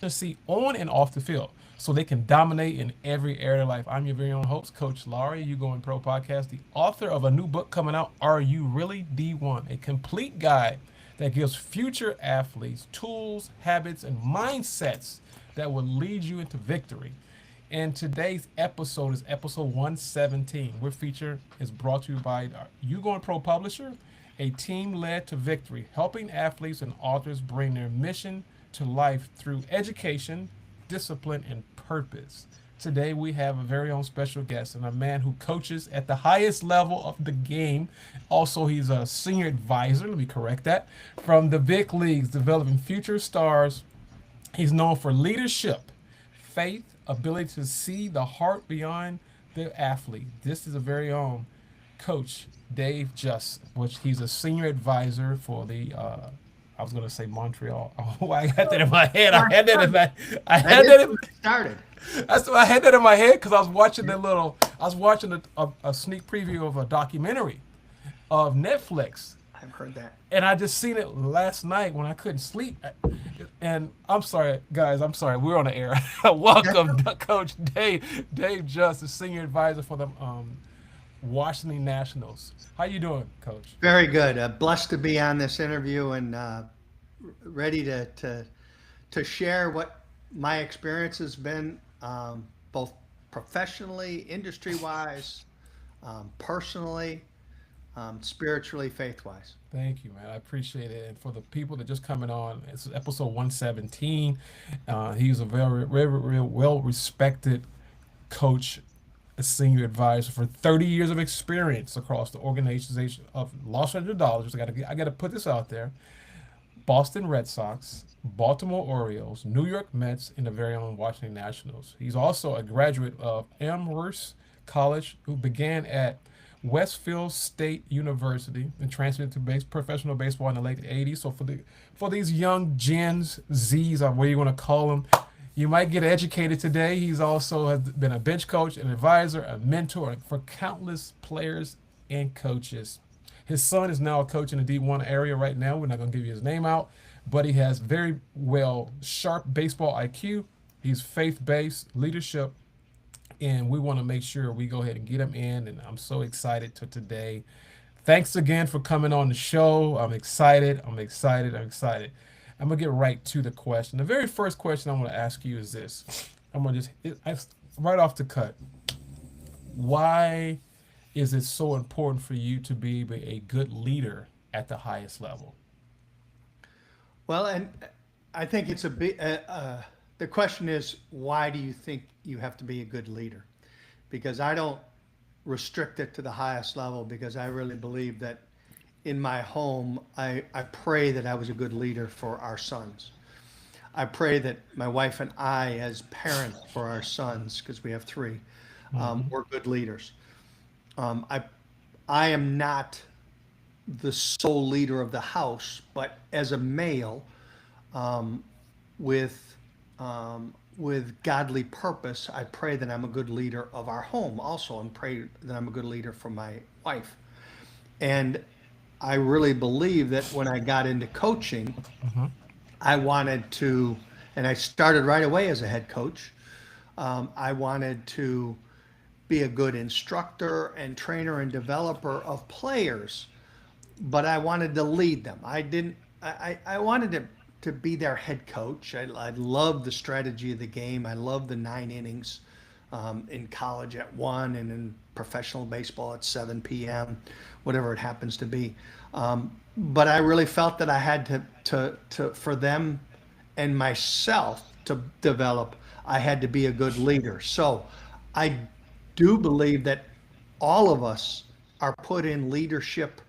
see on and off the field so they can dominate in every area of life. I'm your very own host, Coach Laurie, You Going Pro podcast, the author of a new book coming out, Are You Really D1? A complete guide that gives future athletes tools, habits, and mindsets that will lead you into victory. And today's episode is episode 117. We're feature is brought to you by our YouGoin'Pro publisher, a team led to victory, helping athletes and authors bring their mission to life through education, discipline, and purpose. Today we have a very own special guest and a man who coaches at the highest level of the game. Also, he's a senior advisor, let me correct that, from the big leagues, developing future stars. He's known for leadership, faith, ability to see the heart beyond the athlete. This is a very own coach, Dave Just, which he's a senior advisor for the I was gonna say Montreal. Oh, I had that in my head. I had that in my. I That had is that in. when it started. That's why I had that in my head because I was watching that little. I was watching a sneak preview of a documentary of Netflix, I've heard that. and I just seen it last night when I couldn't sleep. And I'm sorry, guys. I'm sorry. We're on the air. Welcome, Coach Dave. Dave Just, the senior advisor for the Washington Nationals. How you doing, Coach? Very good. Blessed to be on this interview and ready to share what my experience has been, both professionally, industry wise, personally, spiritually, faith wise. Thank you, man. I appreciate it. And for the people that just coming on, it's episode 117. He's a very well respected coach, a senior advisor for 30 years of experience across the organization of Los Angeles Dodgers. I got to put this out there. Boston Red Sox, Baltimore Orioles, New York Mets, and the very own Washington Nationals. He's also a graduate of Amherst College, who began at Westfield State University and transferred to professional baseball in the late '80s. So for these young Gens, Z's, or what you want to call them, you might get educated today. He's also has been a bench coach, an advisor, a mentor for countless players and coaches. His son is now a coach in the D1 area right now. We're not going to give you his name out, but he has very well sharp baseball IQ. He's faith-based leadership, and we want to make sure we go ahead and get him in. And I'm so excited to today. Thanks again for coming on the show. I'm excited. I'm excited. I'm excited. I'm gonna get right to the question. The very first question I'm gonna ask you is this. I'm gonna right off the cut. Why is it so important for you to be a good leader at the highest level? Well, and I think it's a big. The question is, why do you think you have to be a good leader? Because I don't restrict it to the highest level because I really believe that in my home, I pray that I was a good leader for our sons. I pray that my wife and I, as parents for our sons, because we have three, were good leaders. Um, I, I am not the sole leader of the house, but as a male, um, with with godly purpose, I pray that I'm a good leader of our home also, and pray that I'm a good leader for my wife. And I really believe that when I got into coaching, I wanted to, and I started right away as a head coach. I wanted to be a good instructor and trainer and developer of players, but I wanted to lead them. I didn't. I wanted to be their head coach. I love the strategy of the game. I love the 9 innings in college at 1 and in professional baseball at 7 p.m., whatever it happens to be. But I really felt that I had to for them and myself to develop, I had to be a good leader. So I do believe that all of us are put in leadership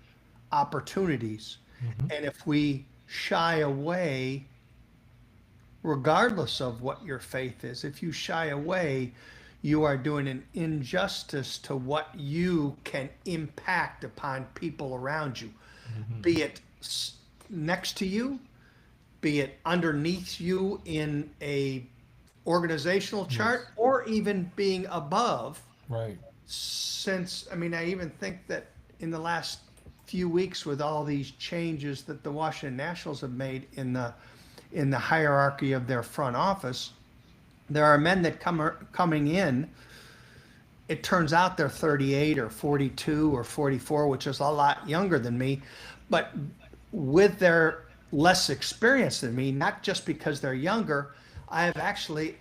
opportunities. And if we shy away, regardless of what your faith is, if you shy away, you are doing an injustice to what you can impact upon people around you, be it next to you, be it underneath you in a organizational chart, Yes. or even being above. Right. Since, I mean, I even think that in the last few weeks with all these changes that the Washington Nationals have made in the hierarchy of their front office. There are men that coming in. It turns out they're 38 or 42 or 44, which is a lot younger than me, but with their less experience than me, not just because they're younger, I have actually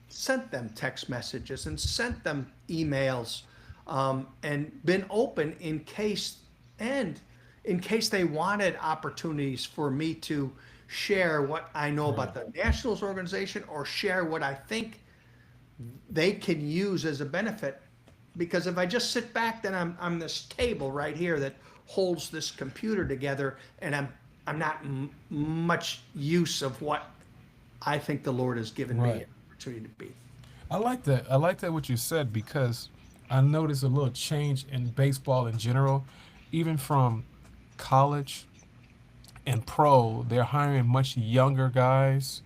sent them text messages and sent them emails, and been open and in case they wanted opportunities for me to share what I know about Right. the Nationals organization or share what I think they can use as a benefit. Because if I just sit back, then I'm this table right here that holds this computer together, and I'm not much use of what I think the Lord has given me Right. an opportunity to be. I like that. I like that what you said because I noticed a little change in baseball in general, even from college and pro. They're hiring much younger guys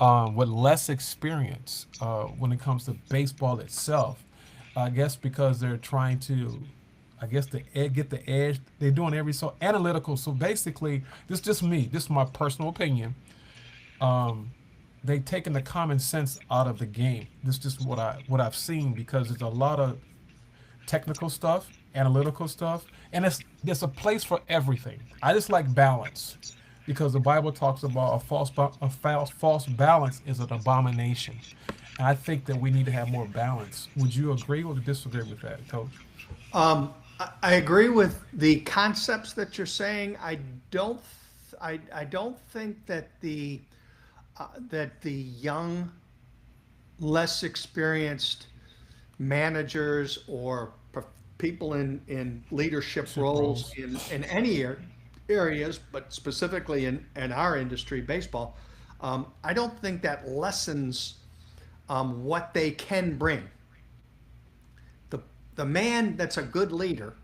with less experience when it comes to baseball itself. I guess because they're trying to, I guess get the edge. They're doing every so analytical. So basically, this is just me. This is my personal opinion. Um, they've taken the common sense out of the game. This is just what I've seen because there's a lot of technical stuff, analytical stuff, and there's a place for everything. I just like balance because the Bible talks about a false balance is an abomination. And I think that we need to have more balance. Would you agree or disagree with that, Coach? I agree with the concepts that you're saying. Don't, I don't think that the young, less experienced managers or people in leadership Chip roles roles. in any areas, but specifically in our industry, baseball, I don't think that lessens what they can bring. The, the man that's a good leader,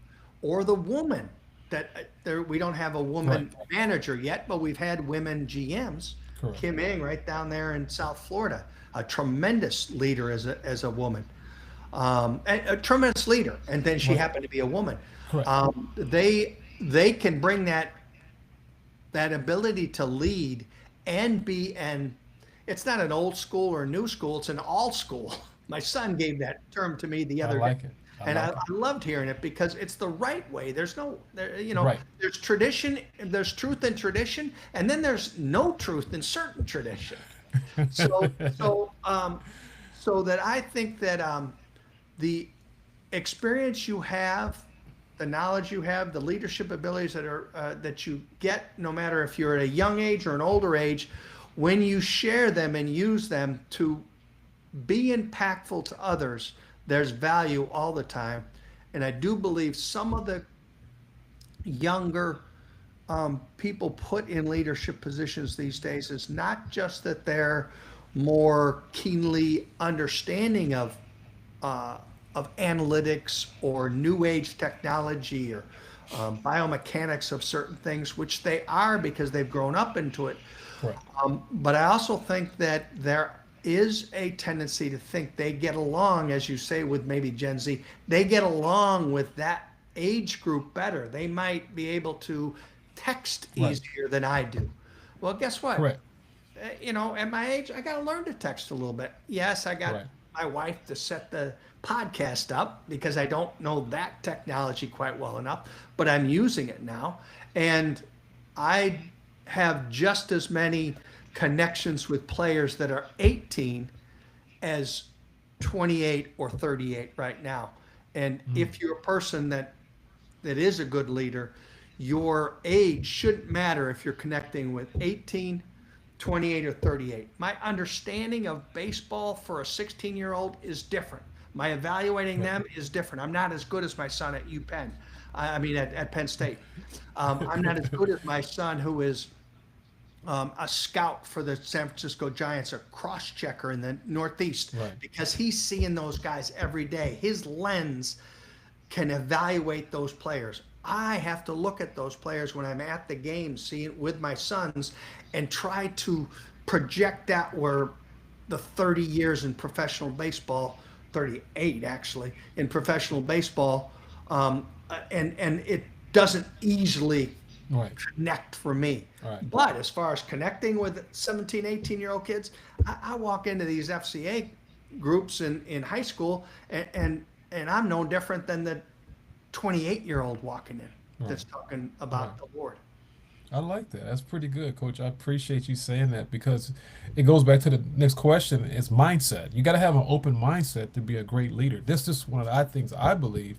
or the woman that there, we don't have a Right. woman manager yet, but we've had women GMs. Correct. Kim Ing right down there in South Florida, a tremendous leader as a woman, a tremendous leader, and then she Right. happened to be a woman. Correct. They can bring that ability to lead and be and it's not an old school or new school, it's an all school. My son gave that term to me the I other day, like it. I and I like it. loved hearing it because it's the right way. There's no there, Right. there's tradition, there's truth in tradition, and then there's no truth in certain tradition. So so so that I think that the experience you have, the knowledge you have, the leadership abilities that you get, no matter if you're at a young age or an older age, when you share them and use them to be impactful to others, there's value all the time. And I do believe some of the younger people put in leadership positions these days is not just that they're more keenly understanding uh, of analytics or new age technology or biomechanics of certain things, which they are because they've grown up into it. Correct. But I also think that there is a tendency to think they get along, as you say, with maybe Gen Z, they get along with that age group better. They might be able to text Right. easier than I do. Well, guess what? Correct. At my age, I got to learn to text a little bit. Yes, I got Right. my wife to set the podcast up because I don't know that technology quite well enough, but I'm using it now. And I have just as many connections with players that are 18 as 28 or 38 right now. And Mm. if you're a person that is a good leader, your age shouldn't matter if you're connecting with 18, 28, or 38. My understanding of baseball for a 16-year-old is different. My evaluating Right. them is different. I'm not as good as my son at UPenn. I mean, at Penn State. I'm not as good as my son who is a scout for the San Francisco Giants, a cross checker in the Northeast, Right. because he's seeing those guys every day. His lens can evaluate those players. I have to look at those players when I'm at the game, seeing with my sons, and try to project that where the 30 years in professional baseball, 38 actually, in professional baseball, and it doesn't easily Right. connect for me. Right. But as far as connecting with 17, 18-year-old kids, I walk into these FCA groups in high school, and I'm no different than the 28-year-old walking in Right. that's talking Right. about the Lord. I like that. That's pretty good, Coach. I appreciate you saying that because it goes back to the next question. It's mindset. You got to have an open mindset to be a great leader. This is one of the things I believe.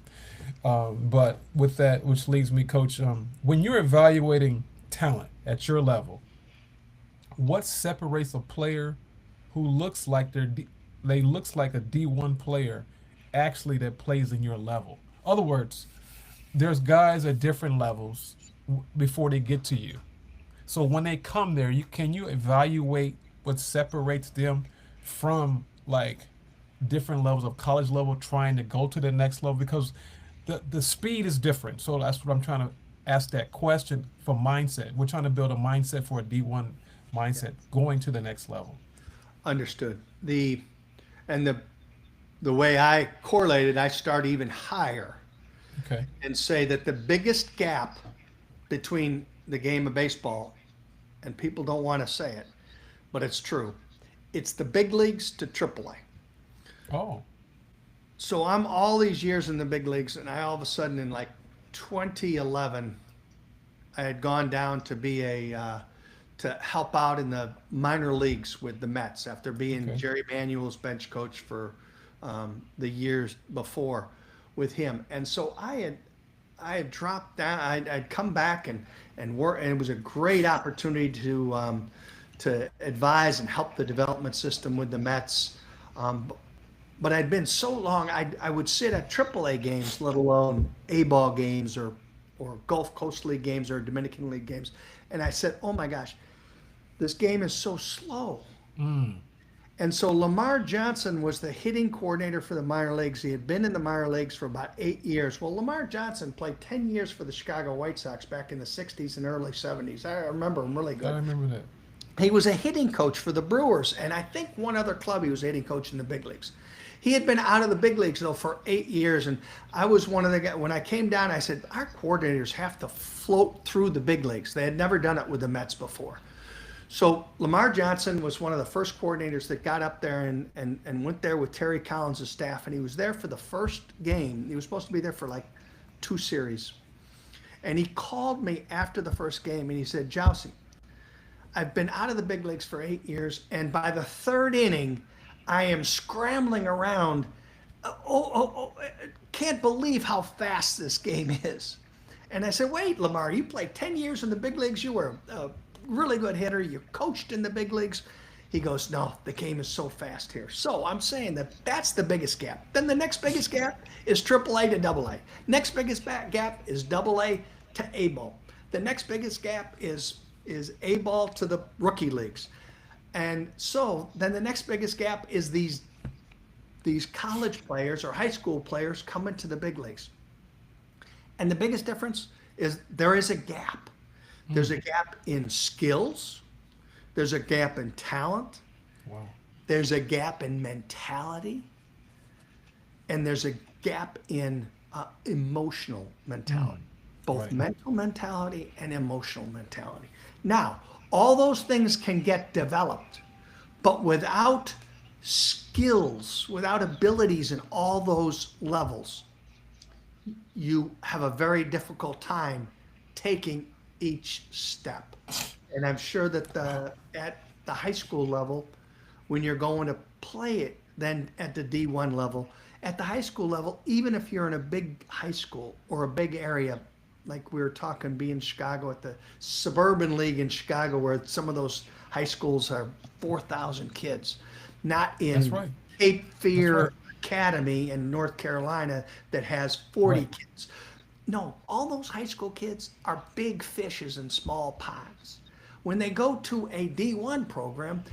But with that, which leads me, Coach, when you're evaluating talent at your level, what separates a player who looks like they looks like a D1 player actually that plays in your level? Other words, there's guys at different levels before they get to you. So when they come there, you evaluate what separates them from like different levels of college level trying to go to the next level because the speed is different. So that's what I'm trying to ask that question for mindset. We're trying to build a mindset for a D1 mindset going to the next level. Understood. And the way I correlated, I start even higher Okay. and say that the biggest gap between the game of baseball, and people don't want to say it, but it's true. It's the big leagues to AAA. Oh, So I'm all these years in the big leagues, and I all of a sudden in like 2011, I had gone down to be to help out in the minor leagues with the Mets after being okay. Jerry Manuel's bench coach for the years before with him. And so I had dropped down. I'd come back and work, and it was a great opportunity to advise and help the development system with the Mets. Um, but I'd been so long, I would sit at AAA games, let alone A-ball games or Gulf Coast League games or Dominican League games, and I said, "Oh my gosh, this game is so slow." Mm, And so Lamar Johnson was the hitting coordinator for the minor leagues. He had been in the minor leagues for about 8 years. Well, Lamar Johnson played 10 years for the Chicago White Sox back in the 60s and early 70s. I remember him really I good. remember that. He was a hitting coach for the Brewers, and I think one other club he was a hitting coach in the big leagues. He had been out of the big leagues though for 8 years, and I was one of the guys. When I came down, I said our coordinators have to float through the big leagues. They had never done it with the Mets before. So Lamar Johnson was one of the first coordinators that got up there and went there with Terry Collins' staff, and he was there for the first game. He was supposed to be there for like 2 series, and he called me after the first game and he said, "Jousey, I've been out of the big leagues for 8 years, and by the third inning, I am scrambling around. Can't believe how fast this game is." And I said, "Wait, Lamar, you played 10 years in the big leagues. You were a really good hitter. You coached in the big leagues." He goes, "No, the game is so fast here." So I'm saying that that's the biggest gap. Then the next biggest gap is AAA to AA. Next biggest gap is AA to A ball. The next biggest gap is A ball to the rookie leagues. And so then the next biggest gap is these college players or high school players coming to the big leagues. And the biggest difference is there is a gap. There's a gap in skills, there's a gap in talent, Wow. there's a gap in mentality, and there's a gap in emotional mentality, both Right. mental mentality and emotional mentality. Now, all those things can get developed, but without skills, without abilities in all those levels, you have a very difficult time taking each step. And I'm sure that at the high school level, when you're going to play it, then at the D1 level, at the high school level, even if you're in a big high school or a big area, like we were talking, being in Chicago at the suburban league in Chicago, where some of those high schools are 4,000 kids, not That's in right. Cape That's right. Fear Academy in North Carolina that has 40 Right. kids. No, all those high school kids are big fishes in small ponds. When they go to a D1 program,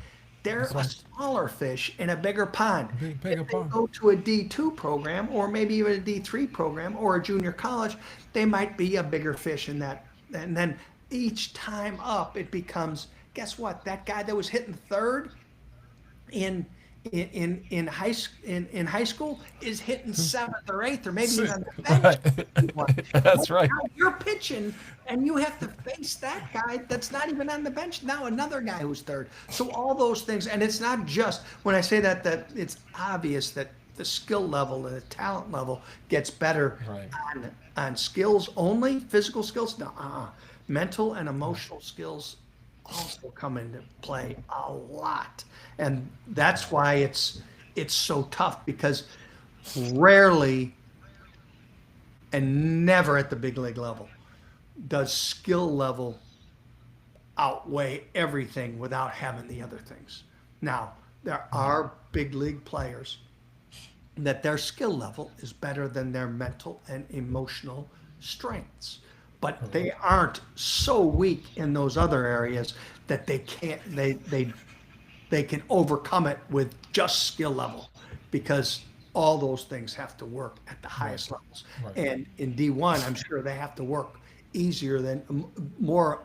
they're That's a right. smaller fish in a bigger pond. Big If they upon. go to a D2 program or maybe even a D3 program or a junior college, they might be a bigger fish in that. And then each time up, it becomes, guess what? That guy that was hitting third in in high school is hitting seventh or eighth or maybe even on the bench. Right. That's right. Now you're pitching and you have to face that guy that's not even on the bench. Now another guy who's third. So all those things, and it's not just when I say that it's obvious that the skill level and the talent level gets better Right. on skills only, physical skills. No, mental and emotional skills also come into play a lot, and that's why it's so tough because rarely and never at the big league level does skill level outweigh everything without having the other things. Now, there are big league players that their skill level is better than their mental and emotional strengths, but they aren't so weak in those other areas that they can overcome it with just skill level because all those things have to work at the highest levels. Right. And in D1, I'm sure they have to work easier than more.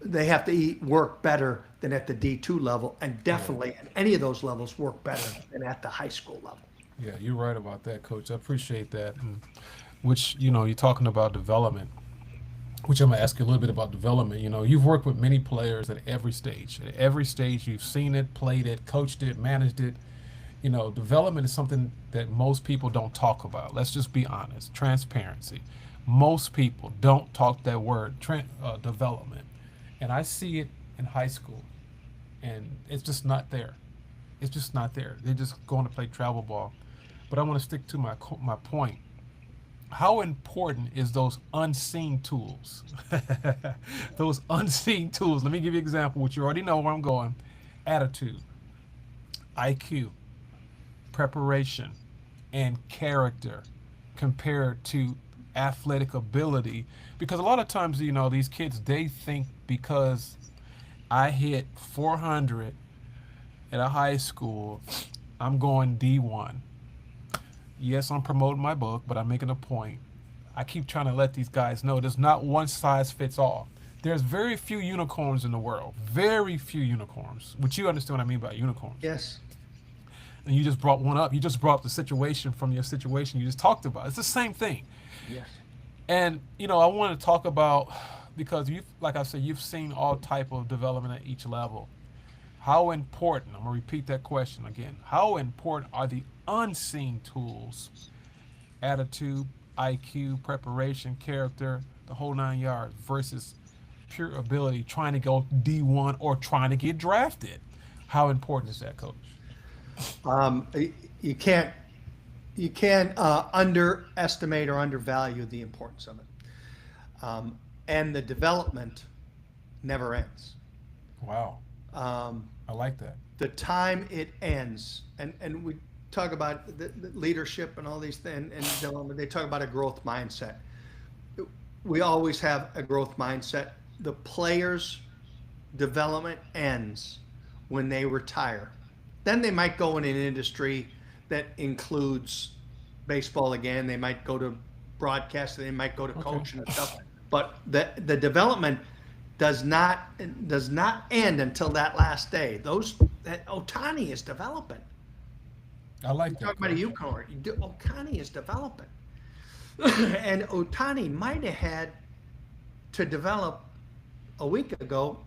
They have to work better than at the D2 level, and definitely at any of those levels work better than at the high school level. Yeah, you're right about that, Coach. I appreciate that. Which, you're talking about development, which I'm gonna ask you a little bit about development. You've worked with many players at every stage. At every stage, you've seen it, played it, coached it, managed it. Development is something that most people don't talk about. Let's just be honest. Transparency. Most people don't talk that word, development. And I see it in high school, and it's just not there. It's just not there. They're just going to play travel ball. But I want to stick to my point. How important is those unseen tools? Those unseen tools. Let me give you an example, which you already know where I'm going. Attitude, IQ, preparation, and character compared to athletic ability. Because a lot of times, these kids, they think because I hit 400 at a high school, I'm going D1. Yes, I'm promoting my book, but I'm making a point. I keep trying to let these guys know there's not one size fits all. There's very few unicorns in the world. Very few unicorns. Which you understand what I mean by unicorns. Yes. And you just brought one up. You just brought up the situation from your situation you just talked about. It's the same thing. Yes. And I want to talk about because like I said, you've seen all type of development at each level. How important? I'm gonna repeat that question again. How important are the unseen tools? Attitude, IQ, preparation, character, the whole 9 yards versus pure ability, trying to go D1 or trying to get drafted. How important is that, Coach? Um, you can't underestimate or undervalue the importance of it. And the development never ends. Wow, I like that. The time it ends, and we talk about the leadership and all these things, and development, they talk about a growth mindset. We always have a growth mindset. The player's development ends when they retire. Then they might go in an industry that includes baseball again. They might go to broadcast. They might go to coaching and stuff. But the development does not end until that last day. That Otani is developing. I like that. Talk about a unicorn. Otani is developing, and Otani might have had to develop a week ago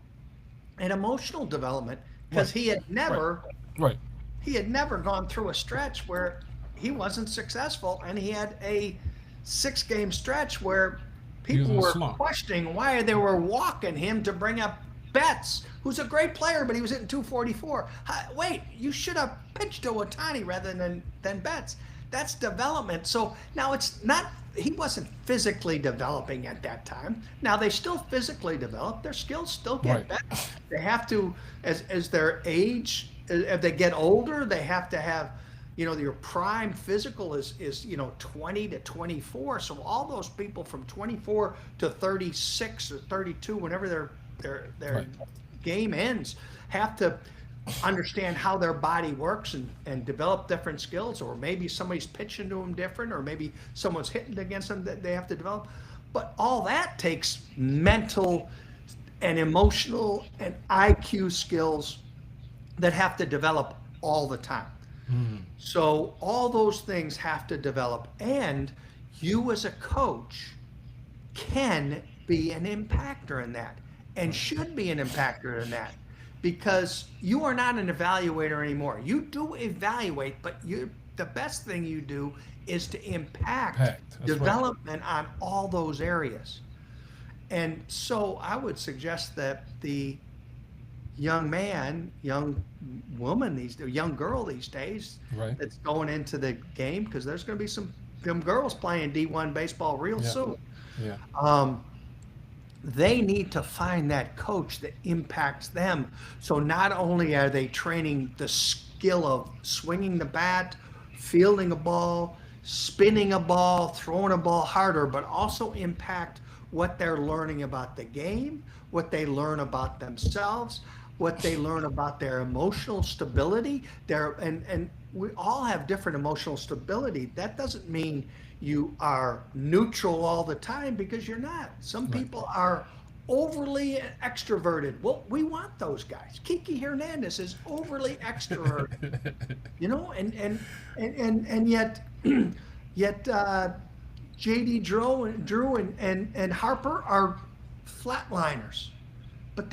an emotional development because he had never Right. he had never gone through a stretch where he wasn't successful, and he had a 6-game stretch where people were questioning why they were walking him to bring up Betts, who's a great player, but he was hitting 244. Wait, you should have pitched to Otani rather than Betts. That's development. So now it's not, he wasn't physically developing at that time. Now they still physically develop. Their skills still get better. They have to, as their age, as they get older, they have to have, your prime physical is 20 to 24. So all those people from 24 to 36 or 32, whenever their game ends, have to understand how their body works and develop different skills, or maybe somebody's pitching to them different, or maybe someone's hitting against them that they have to develop. But all that takes mental and emotional and IQ skills that have to develop all the time. Mm. So all those things have to develop, and you as a coach can be an impactor in that and Right. should be an impactor in that, because you are not an evaluator anymore. You do evaluate, but the best thing you do is to impact Packed. That's right. development on all those areas. And so I would suggest that the young man, young woman young girl these days Right. that's going into the game, because there's going to be them girls playing D1 baseball real Yeah. soon. Yeah. Um, they need to find that coach that impacts them. So not only are they training the skill of swinging the bat, fielding a ball, spinning a ball, throwing a ball harder, but also impact what they're learning about the game, what they learn about themselves, what they learn about their emotional stability. And we all have different emotional stability. That doesn't mean you are neutral all the time, because you're not. Some Right. people are overly extroverted. Well, we want those guys. Kiki Hernandez is overly extroverted, and yet yet JD Drew and Harper are flatliners. But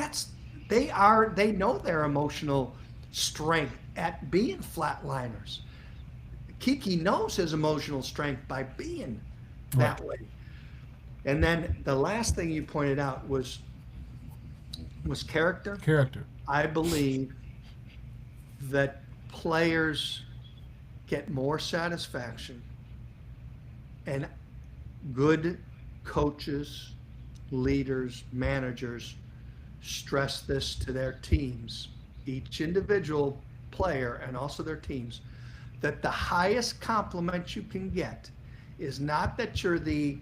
they know their emotional strength at being flatliners. Kiki knows his emotional strength by being Right. that way. And then the last thing you pointed out was character. Character. I believe that players get more satisfaction, and good coaches, leaders, managers stress this to their teams, each individual player and also their teams, that the highest compliment you can get is not that you're the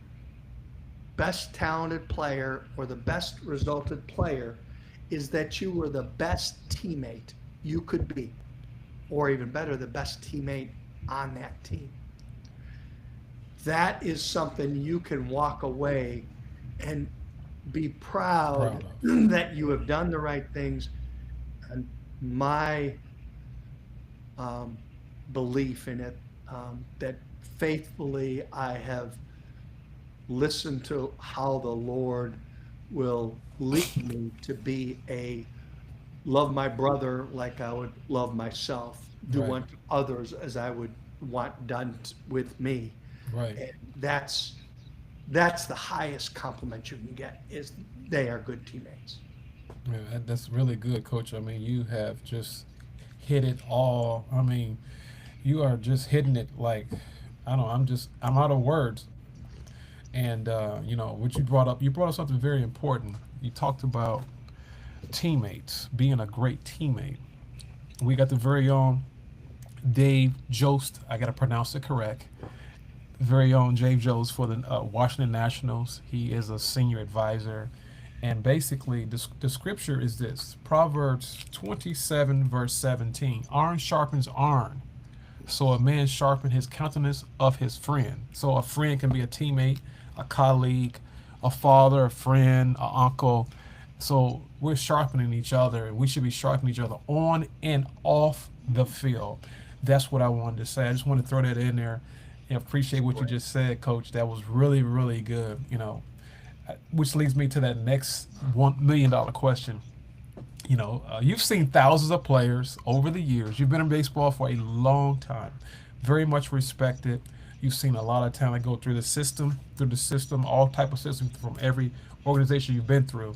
best talented player or the best resulted player, is that you were the best teammate you could be, or even better, the best teammate on that team. That is something you can walk away and be proud Proud of. that you have done the right things. And my belief in it, that faithfully I have listened to how the Lord will lead me to be a love my brother like I would love myself, do Right. unto others as I would want done with me. Right. And that's the highest compliment you can get, is they are good teammates. Yeah, that's really good, Coach. I mean, you have just hit it all. I mean, you are just hitting it like I don't know. I'm out of words. And what you brought up something very important. You talked about teammates, being a great teammate. We got the very own Dave Jost. I got to pronounce it correct. Very own Dave Jost for the Washington Nationals. He is a senior advisor. And basically, the scripture is this: Proverbs 27, verse 17. Iron sharpens iron, so a man sharpen his countenance of his friend. So a friend can be a teammate, a colleague, a father, a friend, an uncle. So we're sharpening each other, and we should be sharpening each other on and off the field. That's what I wanted to say. I just want to throw that in there and appreciate what you just said, Coach. That was really, really good. Which leads me to that next $1 million question. You've seen thousands of players over the years. You've been in baseball for a long time, very much respected. You've seen a lot of talent go through the system, all type of systems from every organization you've been through.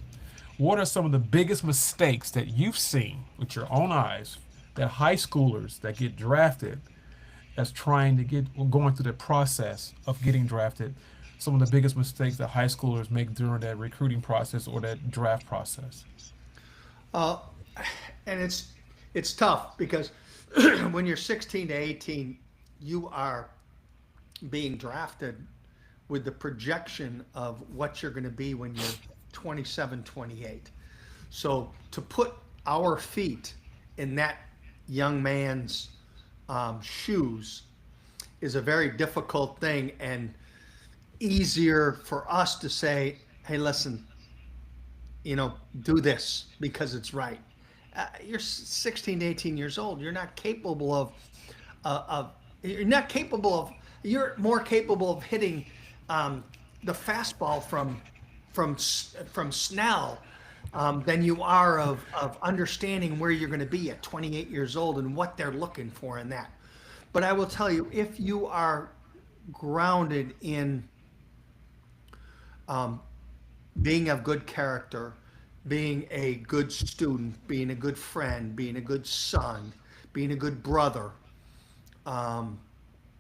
What are some of the biggest mistakes that you've seen with your own eyes that high schoolers that get drafted, as trying to get going through the process of getting drafted, some of the biggest mistakes that high schoolers make during that recruiting process or that draft process? Uh, and it's tough, because when you're 16 to 18, you are being drafted with the projection of what you're going to be when you're 27, 28. So to put our feet in that young man's shoes is a very difficult thing, and easier for us to say, hey, listen, do this because it's right. you're 16 to 18 years old. You're not capable of you're not capable of you're more capable of hitting the fastball from Snell than you are of understanding where you're going to be at 28 years old and what they're looking for in that. But I will tell you, if you are grounded in being of good character, being a good student, being a good friend, being a good son, being a good brother, um,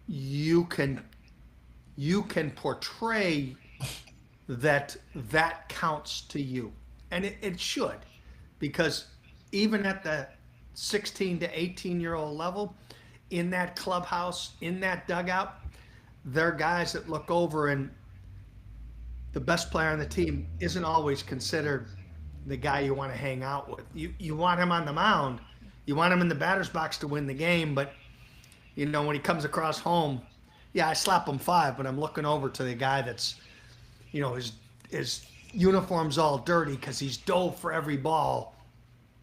you can you can portray that counts to you, and it should, because even at the 16 to 18-year-old level, in that clubhouse, in that dugout, there are guys that look over, and the best player on the team isn't always considered the guy you want to hang out with. You want him on the mound, you want him in the batter's box to win the game, but when he comes across home, yeah, I slap him five, but I'm looking over to the guy that's, his uniform's all dirty because he's dove for every ball.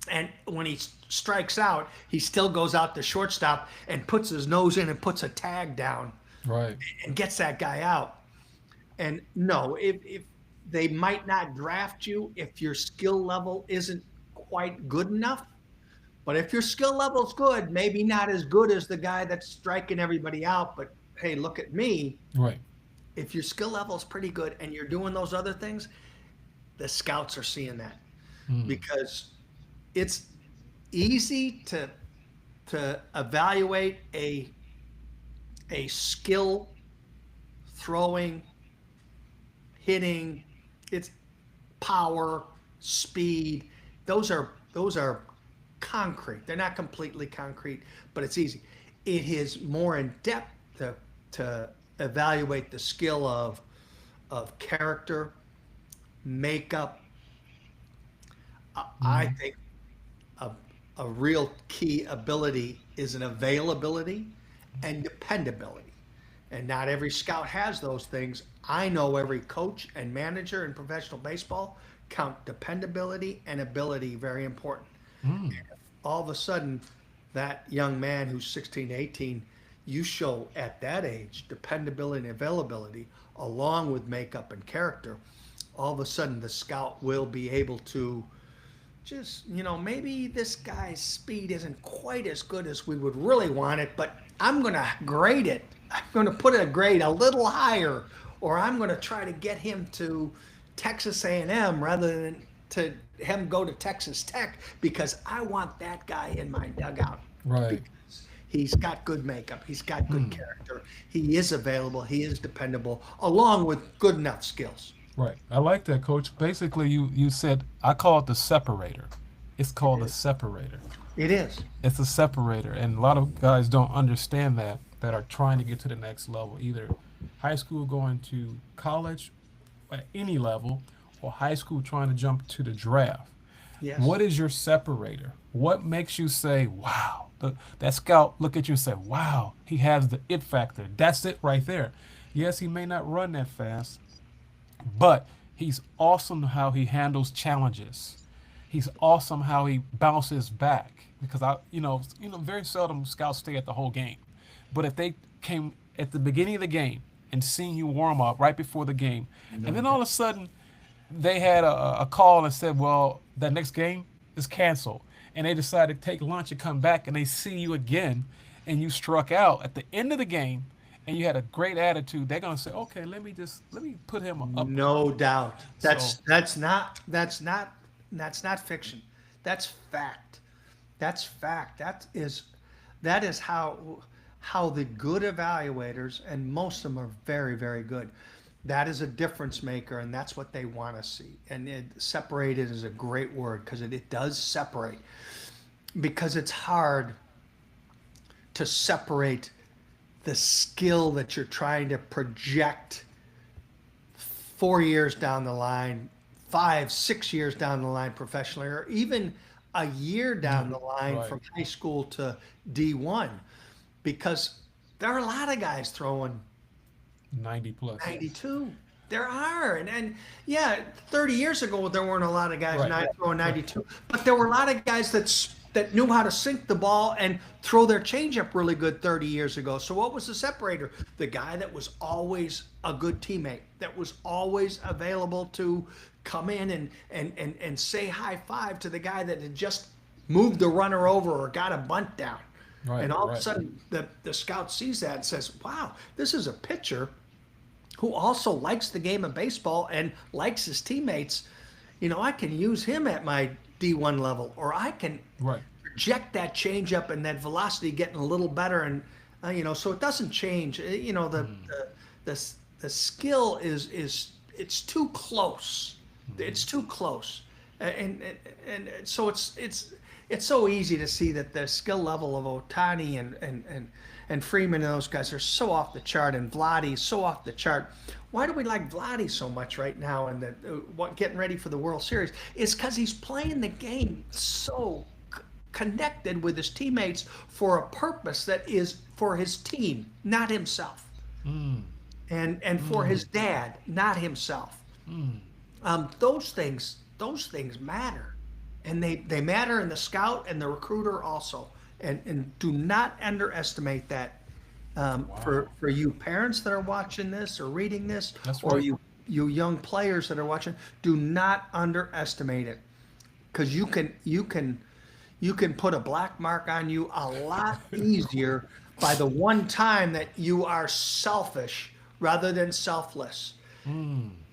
And when he strikes out, he still goes out to shortstop and puts his nose in and puts a tag down Right. and gets that guy out. And no, if they might not draft you if your skill level isn't quite good enough. But if your skill level's good, maybe not as good as the guy that's striking everybody out, but hey, look at me. Right. If your skill level is pretty good and you're doing those other things, the scouts are seeing that, Mm. because it's easy to evaluate a skill, throwing, hitting, it's power, speed. Those are concrete. They're not completely concrete, but it's easy. It is more in depth to evaluate the skill of character, makeup. I Mm. think a, a real key ability is an availability and dependability. And not every scout has those things. I know every coach and manager in professional baseball count dependability and ability very important. Mm. All of a sudden, that young man who's 16 to 18, you show at that age dependability and availability along with makeup and character. All of a sudden, the scout will be able to just, maybe this guy's speed isn't quite as good as we would really want it, but I'm going to grade it. I'm going to put a grade a little higher, or I'm going to try to get him to Texas A&M rather than to him go to Texas Tech, because I want that guy in my dugout Right. because he's got good makeup, he's got good Mm. character, he is available, he is dependable, along with good enough skills. Right. I like that, Coach. Basically, you said I call it the separator. It's It called a is. separator. It is. It's a separator, and a lot of guys don't understand that are trying to get to the next level, either high school going to college at any level, or high school trying to jump to the draft. Yes. What is your separator? What makes you say, "Wow"? That scout look at you and say, "Wow, he has the it factor." That's it right there. Yes, he may not run that fast, but he's awesome how he handles challenges. He's awesome how he bounces back, because very seldom scouts stay at the whole game. But if they came at the beginning of the game and seen you warm up right before the game, and No then all of doubt. a sudden they had a call and said, "Well, that next game is canceled," and they decided to take lunch and come back, and they see you again, and you struck out at the end of the game, and you had a great attitude, they're gonna say, "Okay, let me put him up." No doubt. So That's not fiction. That's fact. That's fact. That is how the good evaluators, and most of them are very, very good. That is a difference maker, and that's what they want to see. And separated is a great word, because it does separate. Because it's hard to separate the skill that you're trying to project 4 years down the line, 5, 6 years down the line professionally, or even a year down mm, the line right, from high school to D1, because there are a lot of guys throwing 90 plus. 92. There are, and yeah, 30 years ago there weren't a lot of guys Right. not throwing Right. 92, but there were a lot of guys that knew how to sink the ball and throw their changeup really good 30 years ago. So what was the separator? The guy that was always a good teammate, that was always available to come in and say high five to the guy that had just moved the runner over or got a bunt down. Right. And all of a Right. sudden the scout sees that and says, wow, this is a pitcher who also likes the game of baseball and likes his teammates. I can use him at my D1 level, or I can Right. project that changeup and that velocity getting a little better, and so it doesn't change. The skill is it's too close. It's too close, and so it's so easy to see that the skill level of Otani and Freeman and those guys are so off the chart, and Vladdy's so off the chart. Why do we like Vladdy so much right now and getting ready for the World Series? It's because he's playing the game so connected with his teammates for a purpose that is for his team, not himself, and for his dad, not himself. Those things matter, and they matter in the scout and the recruiter also. And do not underestimate that. For you parents that are watching this or reading this, That's or right. you young players that are watching, do not underestimate it, because you can put a black mark on you a lot easier by the one time that you are selfish rather than selfless.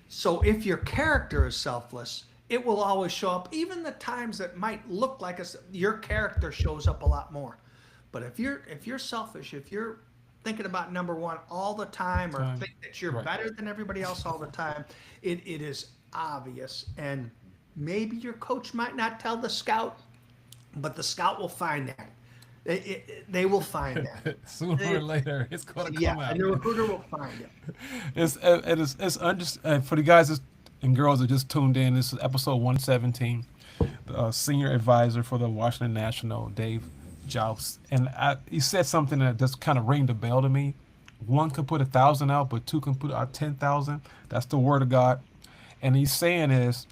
So if your character is selfless, it will always show up. Even the times that might look like your character shows up a lot more. But if you're selfish, if you're thinking about number one all the time, or think that you're Right. better than everybody else all the time, it is obvious. And maybe your coach might not tell the scout, but the scout will find that. They will find that. Sooner or later, it's gonna Yeah, come out. and the recruiter will find it. For the guys and girls that just tuned in. This is episode 117. The senior advisor for the Washington National, Dave Joust, and he said something that just kind of rang the bell to me. One can put 1,000 out, but two can put out 10,000. That's the word of God. And he's saying is,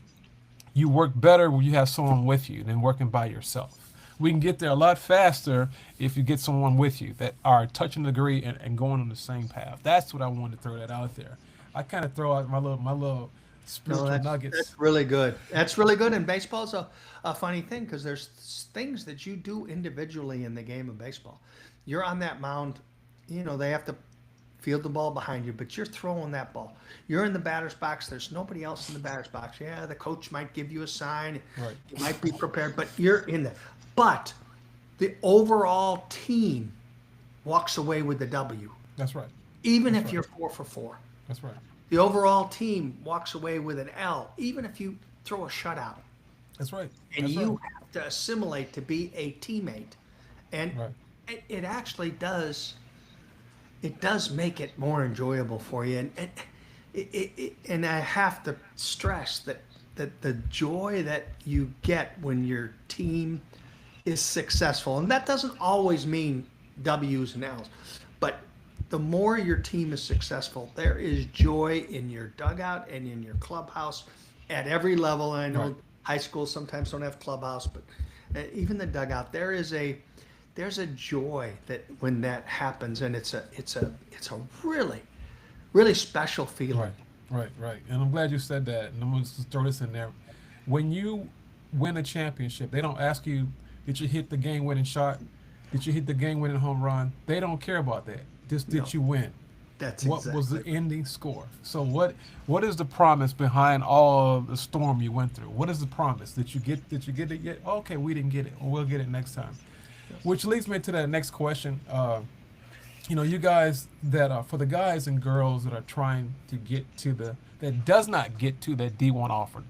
you work better when you have someone with you than working by yourself. We can get there a lot faster if you get someone with you that are touching the degree and going on the same path. That's what I wanted to throw that out there. I kind of throw out my little No, spiritual that's nuggets. really good. That's really good. And baseball's a funny thing, because there's things that you do individually in the game of baseball. You're on that mound, they have to field the ball behind you, but you're throwing that ball. You're in the batter's box. There's nobody else in the batter's box. Yeah, the coach might give you a sign. Right. You might be prepared, but you're in there. But the overall team walks away with the W, That's right. even That's if right. you're 4 for 4. That's right. The overall team walks away with an L, even if you throw a shutout. That's right. And That's you right. have to assimilate to be a teammate. And Right. it actually does. It does make it more enjoyable for you. And I have to stress that the joy that you get when your team is successful, and that doesn't always mean W's and L's, but the more your team is successful, there is joy in your dugout and in your clubhouse at every level. And I know Right. high schools sometimes don't have clubhouse, but even the dugout, there's a joy that when that happens, and it's a really really special feeling. Right. And I'm glad you said that. And I'm going to throw this in there. When you win a championship, they don't ask you, did you hit the game-winning shot? Did you hit the game-winning home run? They don't care about that. Just No, did you win? that's What was the exactly. ending score? So what is the promise behind all of the storm you went through? What is the promise? Did you get it yet? Okay, we didn't get it. Well, we'll get it next time. Which leads me to that next question. You guys for the guys and girls that are trying to get to that does not get to that D1 offer.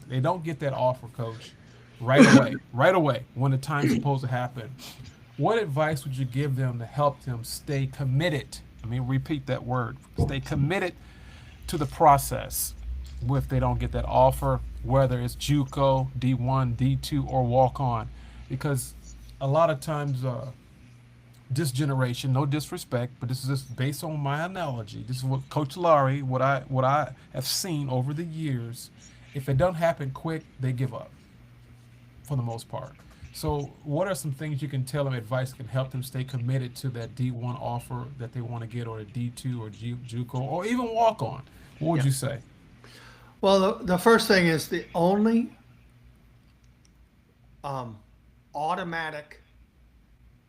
They don't get that offer, coach, right away when the time's supposed to happen. What advice would you give them to help them stay committed? I mean, repeat that word. Stay committed to the process if they don't get that offer, whether it's JUCO, D1, D2, or walk on, because a lot of times this generation, no disrespect, but this is just based on my analogy. This is what Coach Laurie, what I have seen over the years. If it doesn't happen quick, they give up for the most part. So, what are some things you can tell them, advice can help them stay committed to that D1 offer that they want to get, or a D2 or JUCO, or even walk on? What would Yeah. you say? Well, the first thing is the only um, automatic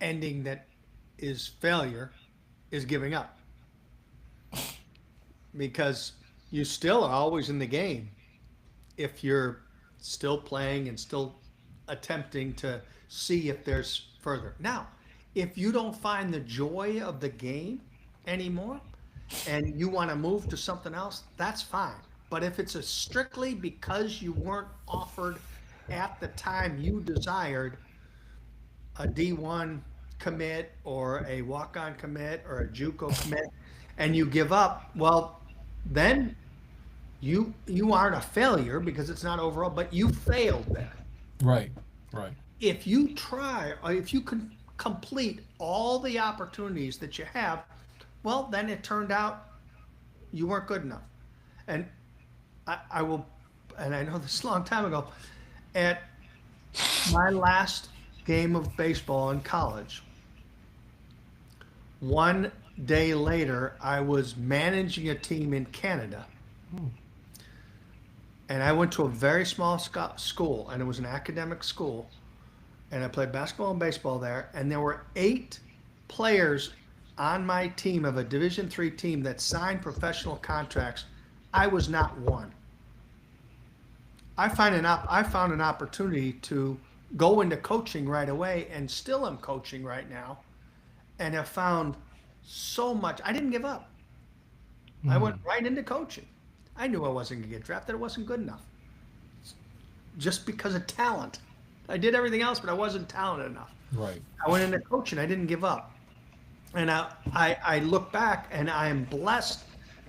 ending that is failure is giving up, because you still are always in the game if you're still playing and still attempting to see if there's further. Now, if you don't find the joy of the game anymore and you want to move to something else, that's fine. But if it's a strictly because you weren't offered at the time you desired a D1 commit or a walk-on commit or a JUCO commit, and you give up, well, then you aren't a failure because it's not overall, but you failed there. Right, right. If you try, or if you can complete all the opportunities that you have, well, then it turned out you weren't good enough. And I will, and I know this is a long time ago, at my last game of baseball in college, one day later, I was managing a team in Canada. And I went to a very small school, and it was an academic school. And I played basketball and baseball there. And there were 8 players on my team of a Division III team that signed professional contracts. I was not one. I found an opportunity to go into coaching right away, and still am coaching right now, and have found so much. I didn't give up. I went right into coaching. I knew I wasn't going to get drafted. It wasn't good enough. Just because of talent. I did everything else, but I wasn't talented enough. Right. I went into coaching. I didn't give up. And I look back, and I am blessed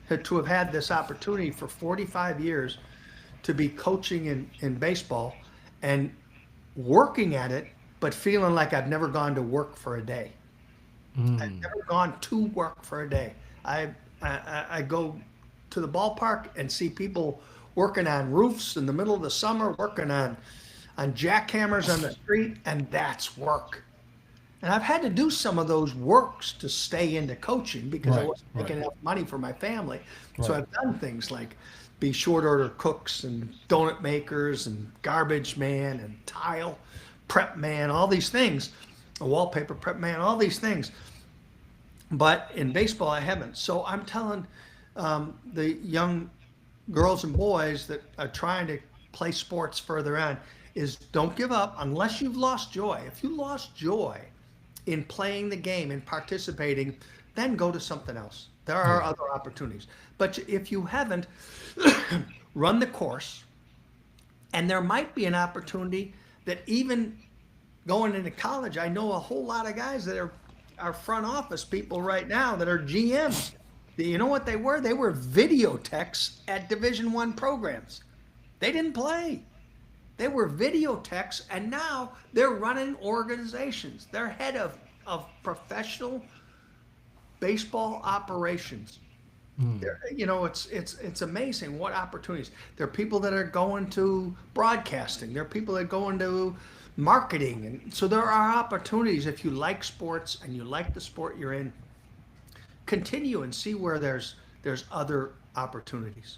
to have had this opportunity for 45 years to be coaching in baseball and working at it, but feeling like I've never gone to work for a day. I've never gone to work for a day. I go to the ballpark and see people working on roofs in the middle of the summer, working on jackhammers on the street, and that's work. And I've had to do some of those works to stay into coaching because I Right, wasn't right, making enough money for my family. So right. I've done things like be short order cooks and donut makers and garbage man and tile prep man, all these things, a wallpaper prep man, all these things. But in baseball, I haven't. So I'm telling the young girls and boys that are trying to play sports further on is don't give up unless you've lost joy. If you lost joy in playing the game and participating, then go to something else. There are Yeah. other opportunities. But if you haven't, run the course, and there might be an opportunity that even going into college, I know a whole lot of guys that are front office people right now that are GMs. You know what they were? They were video techs at Division I programs. They didn't play. They were video techs, and now they're running organizations. They're head of professional baseball operations. It's amazing what opportunities. There are people that are going to broadcasting. There are people that are going to marketing, and so there are opportunities. If you like sports and you like the sport you're in, continue and see where there's other opportunities.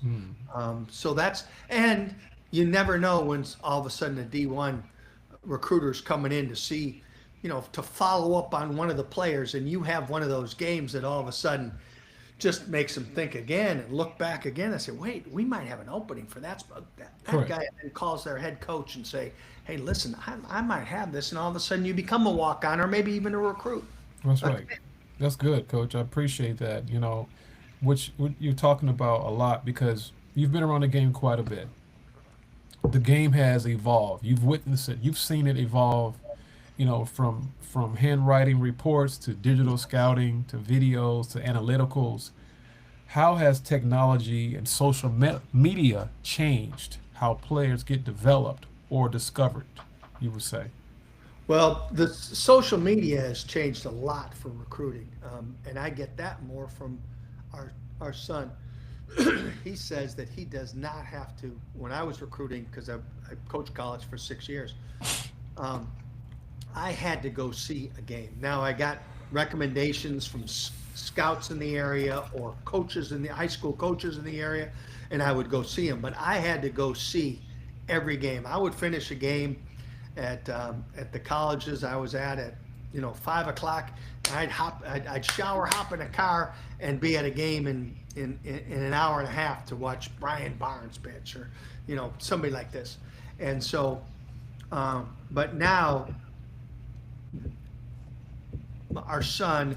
So that's, and you never know when all of a sudden a D1 recruiter's coming in to see, to follow up on one of the players, and you have one of those games that all of a sudden just makes them think again and look back again and say, wait, we might have an opening for that Correct. guy, and calls their head coach and say, hey, listen, I might have this, and all of a sudden you become a walk-on or maybe even a recruit. That's right. That's good, Coach. I appreciate that. Which you're talking about a lot because you've been around the game quite a bit. The game has evolved. You've witnessed it. You've seen it evolve. From handwriting reports to digital scouting to videos to analyticals. How has technology and social media changed how players get developed or discovered? You would say. Well, the social media has changed a lot for recruiting, and I get that more from our son. He says that he does not have to. When I was recruiting, because I coached college for 6 years, um, I had to go see a game. Now I got recommendations from scouts in the area or coaches in the high school coaches in the area, and I would go see them. But I had to go see every game. I would finish a game at the colleges I was at 5 o'clock. I'd shower, hop in a car, and be at a game in an hour and a half to watch Brian Barnes pitch or somebody like this. And so, but now our son,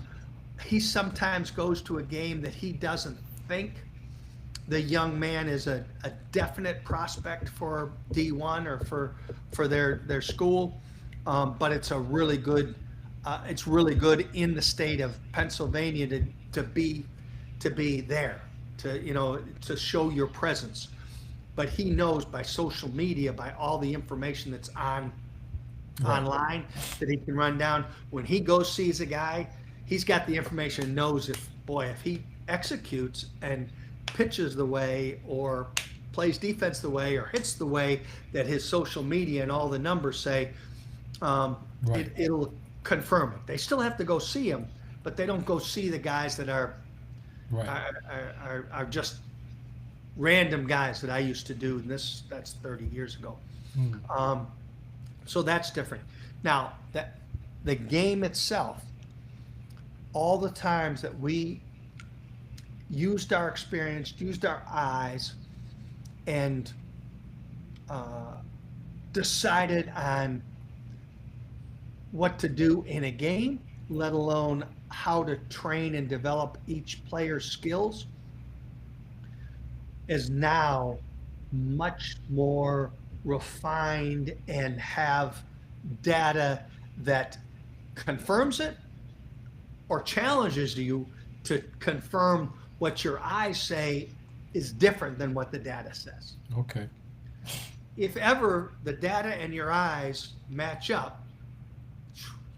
he sometimes goes to a game that he doesn't think the young man is a definite prospect for D1 or for their school, but it's a really good it's really good in the state of Pennsylvania to be there, to show your presence. But he knows by social media, by all the information that's online, that he can run down. When he goes sees a guy, he's got the information and knows if he executes and pitches the way or plays defense the way or hits the way that his social media and all the numbers say, it'll confirm it. They still have to go see him, but they don't go see the guys that are just random guys that I used to do. And that's 30 years ago. So that's different. Now that the game itself, all the times that we used our experience, used our eyes, and decided on what to do in a game, let alone how to train and develop each player's skills, is now much more refined and have data that confirms it or challenges you to confirm what your eyes say is different than what the data says. Okay. If ever the data and your eyes match up,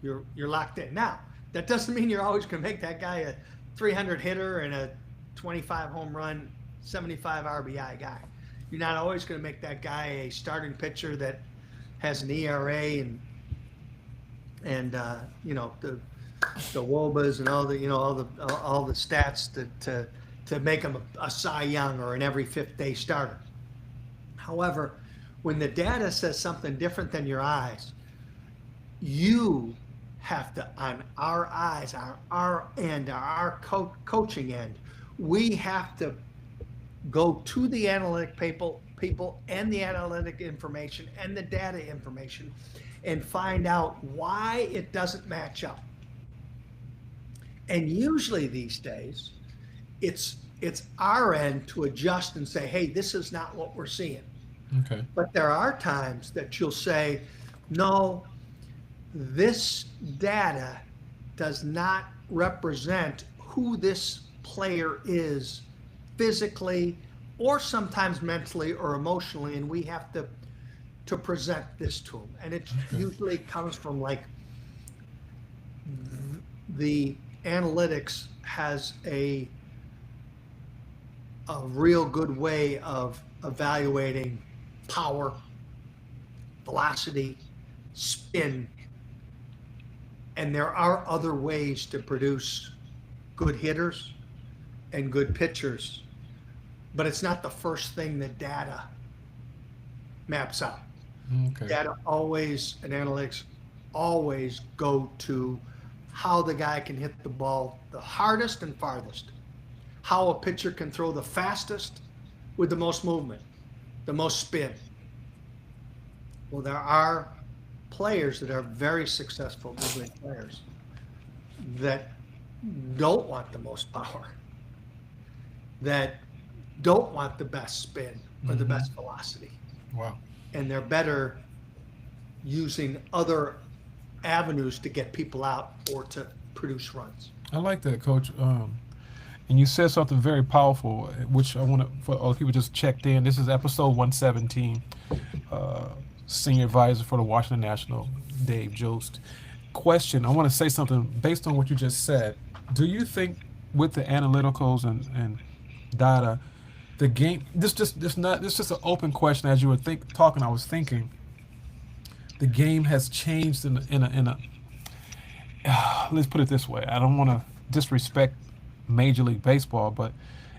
you're locked in. Now, that doesn't mean you're always going to make that guy a 300 hitter and a 25 home run, 75 RBI guy. You're not always going to make that guy a starting pitcher that has an ERA and the WOBAs and all the stats to make him a Cy Young or an every fifth day starter. However, when the data says something different than your eyes, you have to, on our eyes, our end, our coaching end, we have to go to the analytic people and the analytic information and the data information and find out why it doesn't match up. And usually these days, it's our end to adjust and say, hey, this is not what we're seeing. Okay. But there are times that you'll say, no, this data does not represent who this player is physically or sometimes mentally or emotionally, and we have to present this to them. And it usually comes from like the analytics has a real good way of evaluating power, velocity, spin, and there are other ways to produce good hitters and good pitchers, but it's not the first thing that data maps out. Okay. Data always, and analytics always go to how the guy can hit the ball the hardest and farthest, how a pitcher can throw the fastest with the most movement, the most spin. Well, there are players that are very successful big league players that don't want the most power, that don't want the best spin or the best velocity. Wow. And they're better using other avenues to get people out or to produce runs. I like that, Coach. And you said something very powerful, which I want to, for all people just checked in. This is episode 117, senior advisor for the Washington National, Dave Jost. Question: I want to say something based on what you just said. Do you think with the analyticals and data, the game? This not this just an open question. As you were talking, I was thinking the game has changed in a let's put it this way. I don't want to disrespect Major League Baseball, but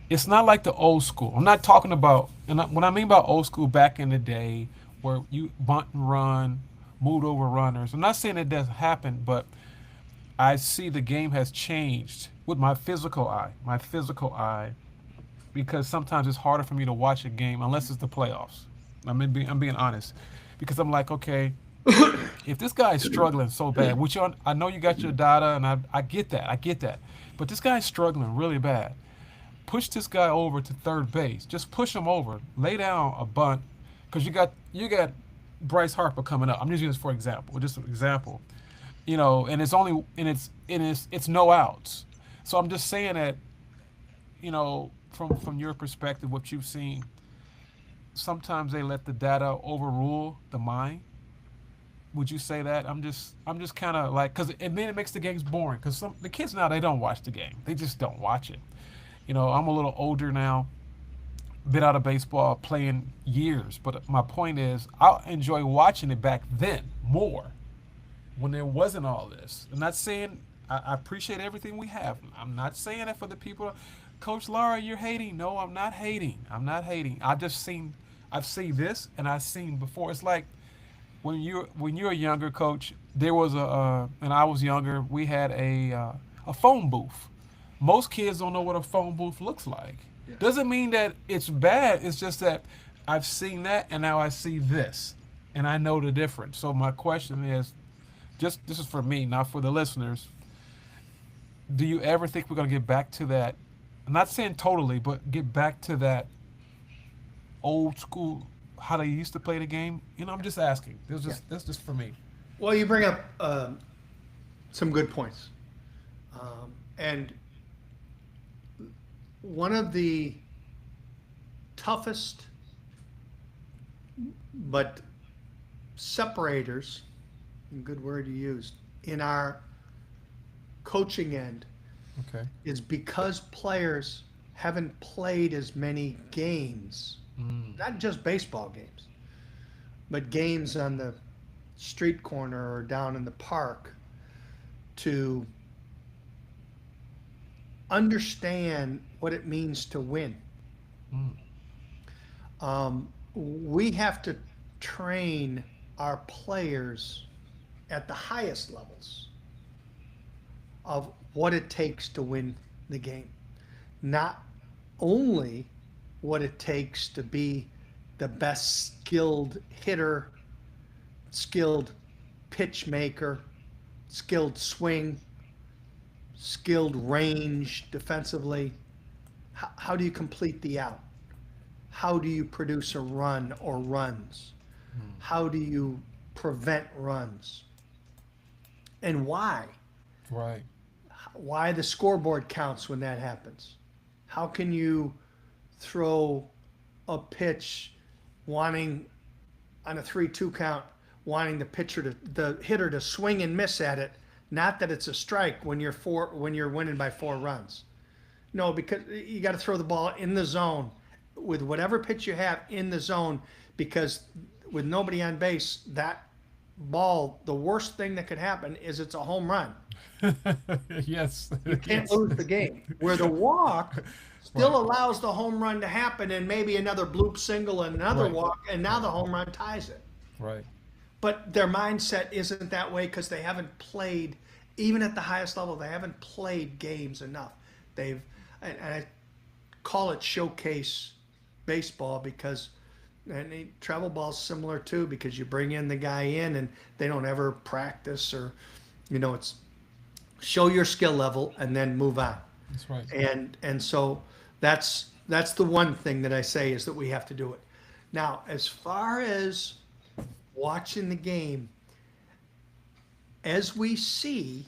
it's not like the old school. I'm not talking about, when I mean about old school, back in the day where you bunt and run, moved over runners. I'm not saying it doesn't happen, but I see the game has changed with my physical eye. My physical eye, because sometimes it's harder for me to watch a game unless it's the playoffs. I'm being honest, because I'm like, okay, if this guy is struggling so bad, which I know you got your data, and I get that, but this guy's struggling really bad. Push this guy over to third base. Just push him over. Lay down a bunt, because you got Bryce Harper coming up. I'm using this for example, just an example. And it's no outs. So I'm just saying that, from your perspective, what you've seen, sometimes they let the data overrule the mind. Would you say that? I'm just kind of like, because and then it makes the games boring. Because the kids now, they don't watch the game. They just don't watch it. I'm a little older now, been out of baseball playing years. But my point is, I enjoy watching it back then more, when there wasn't all this. I'm not saying I appreciate everything we have. I'm not saying it for the people. Coach Lara, you're hating. No, I'm not hating. I'm not hating. I've seen this, and I've seen before. It's like when you're a younger coach, there was and I was younger. We had a phone booth. Most kids don't know what a phone booth looks like. Yeah. Doesn't mean that it's bad. It's just that I've seen that, and now I see this, and I know the difference. So my question is, just this is for me, not for the listeners. Do you ever think we're gonna get back to that? I'm not saying totally, but get back to that old school, how they used to play the game. I'm just asking. Yeah. That's just for me. Well, you bring up some good points. And one of the toughest but separators, good word you used, in our coaching end Okay. is because players haven't played as many games, Mm. not just baseball games, but games on the street corner or down in the park, to understand what it means to win. Mm. We have to train our players at the highest levels of what it takes to win the game. Not only what it takes to be the best skilled hitter, skilled pitch maker, skilled swing, skilled range defensively. How do you complete the out? How do you produce a run or runs? How do you prevent runs? And why? Right. Why the scoreboard counts when that happens? How can you throw a pitch wanting on a 3-2 count, wanting the hitter to swing and miss at it, not that it's a strike when you're winning by 4 runs. No, because you got to throw the ball in the zone with whatever pitch you have in the zone, because with nobody on base, that ball, the worst thing that could happen is it's a home run. Yes. You can't Yes. lose the game. Where the walk still Right. allows the home run to happen, and maybe another bloop single and another Right. walk, and now the home run ties it. Right. But their mindset isn't that way because they haven't played, even at the highest level, they haven't played games enough. And I call it showcase baseball because, and travel ball's similar too, because you bring in the guy in and they don't ever practice, or, it's show your skill level and then move on. That's right. And so that's the one thing that I say is that we have to do it. Now, as far as watching the game, as we see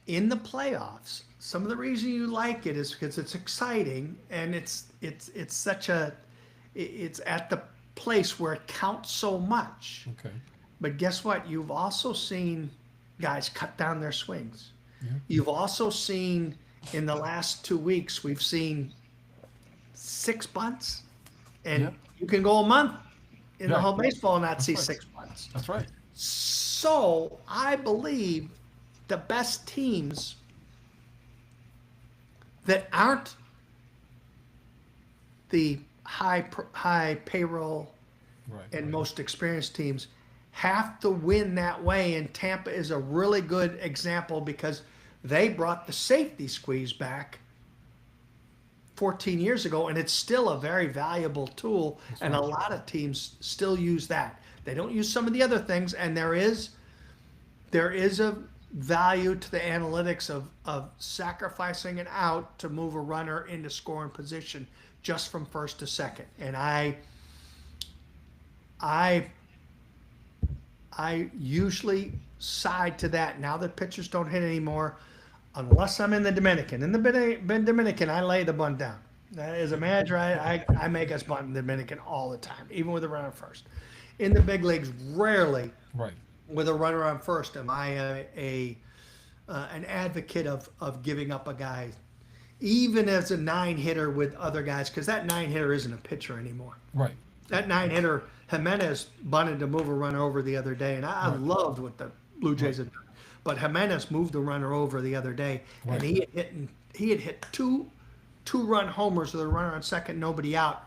in the playoffs, some of the reason you like it is because it's exciting, and it's at the place where it counts so much. Okay. But guess what? You've also seen guys cut down their swings. Yeah. You've also seen in the last 2 weeks, we've seen 6 bunts. Yeah. And you can go a month in the Yeah. whole baseball and not That's see right. 6 bunts. That's right. So I believe the best teams that aren't the high payroll Right. and Right. most experienced teams have to win that way. And Tampa is a really good example because they brought the safety squeeze back 14 years ago, and it's still a very valuable tool. And a lot of teams still use that. They don't use some of the other things, and there is a value to the analytics of sacrificing an out to move a runner into scoring position just from first to second. And I usually side to that now that pitchers don't hit anymore, unless I'm in the Dominican. In the Dominican, I lay the bunt down. As a manager, I make us bunt in the Dominican all the time, even with a runner first. In the big leagues, rarely Right. with a runner on first am I an advocate of giving up a guy, even as a 9 hitter with other guys, because that 9 hitter isn't a pitcher anymore. Right. That 9 hitter, Jimenez bunted to move a runner over the other day, and I loved what the Blue Jays had done. But Jimenez moved the runner over the other day, and he had hit two-run homers with a runner on second, nobody out,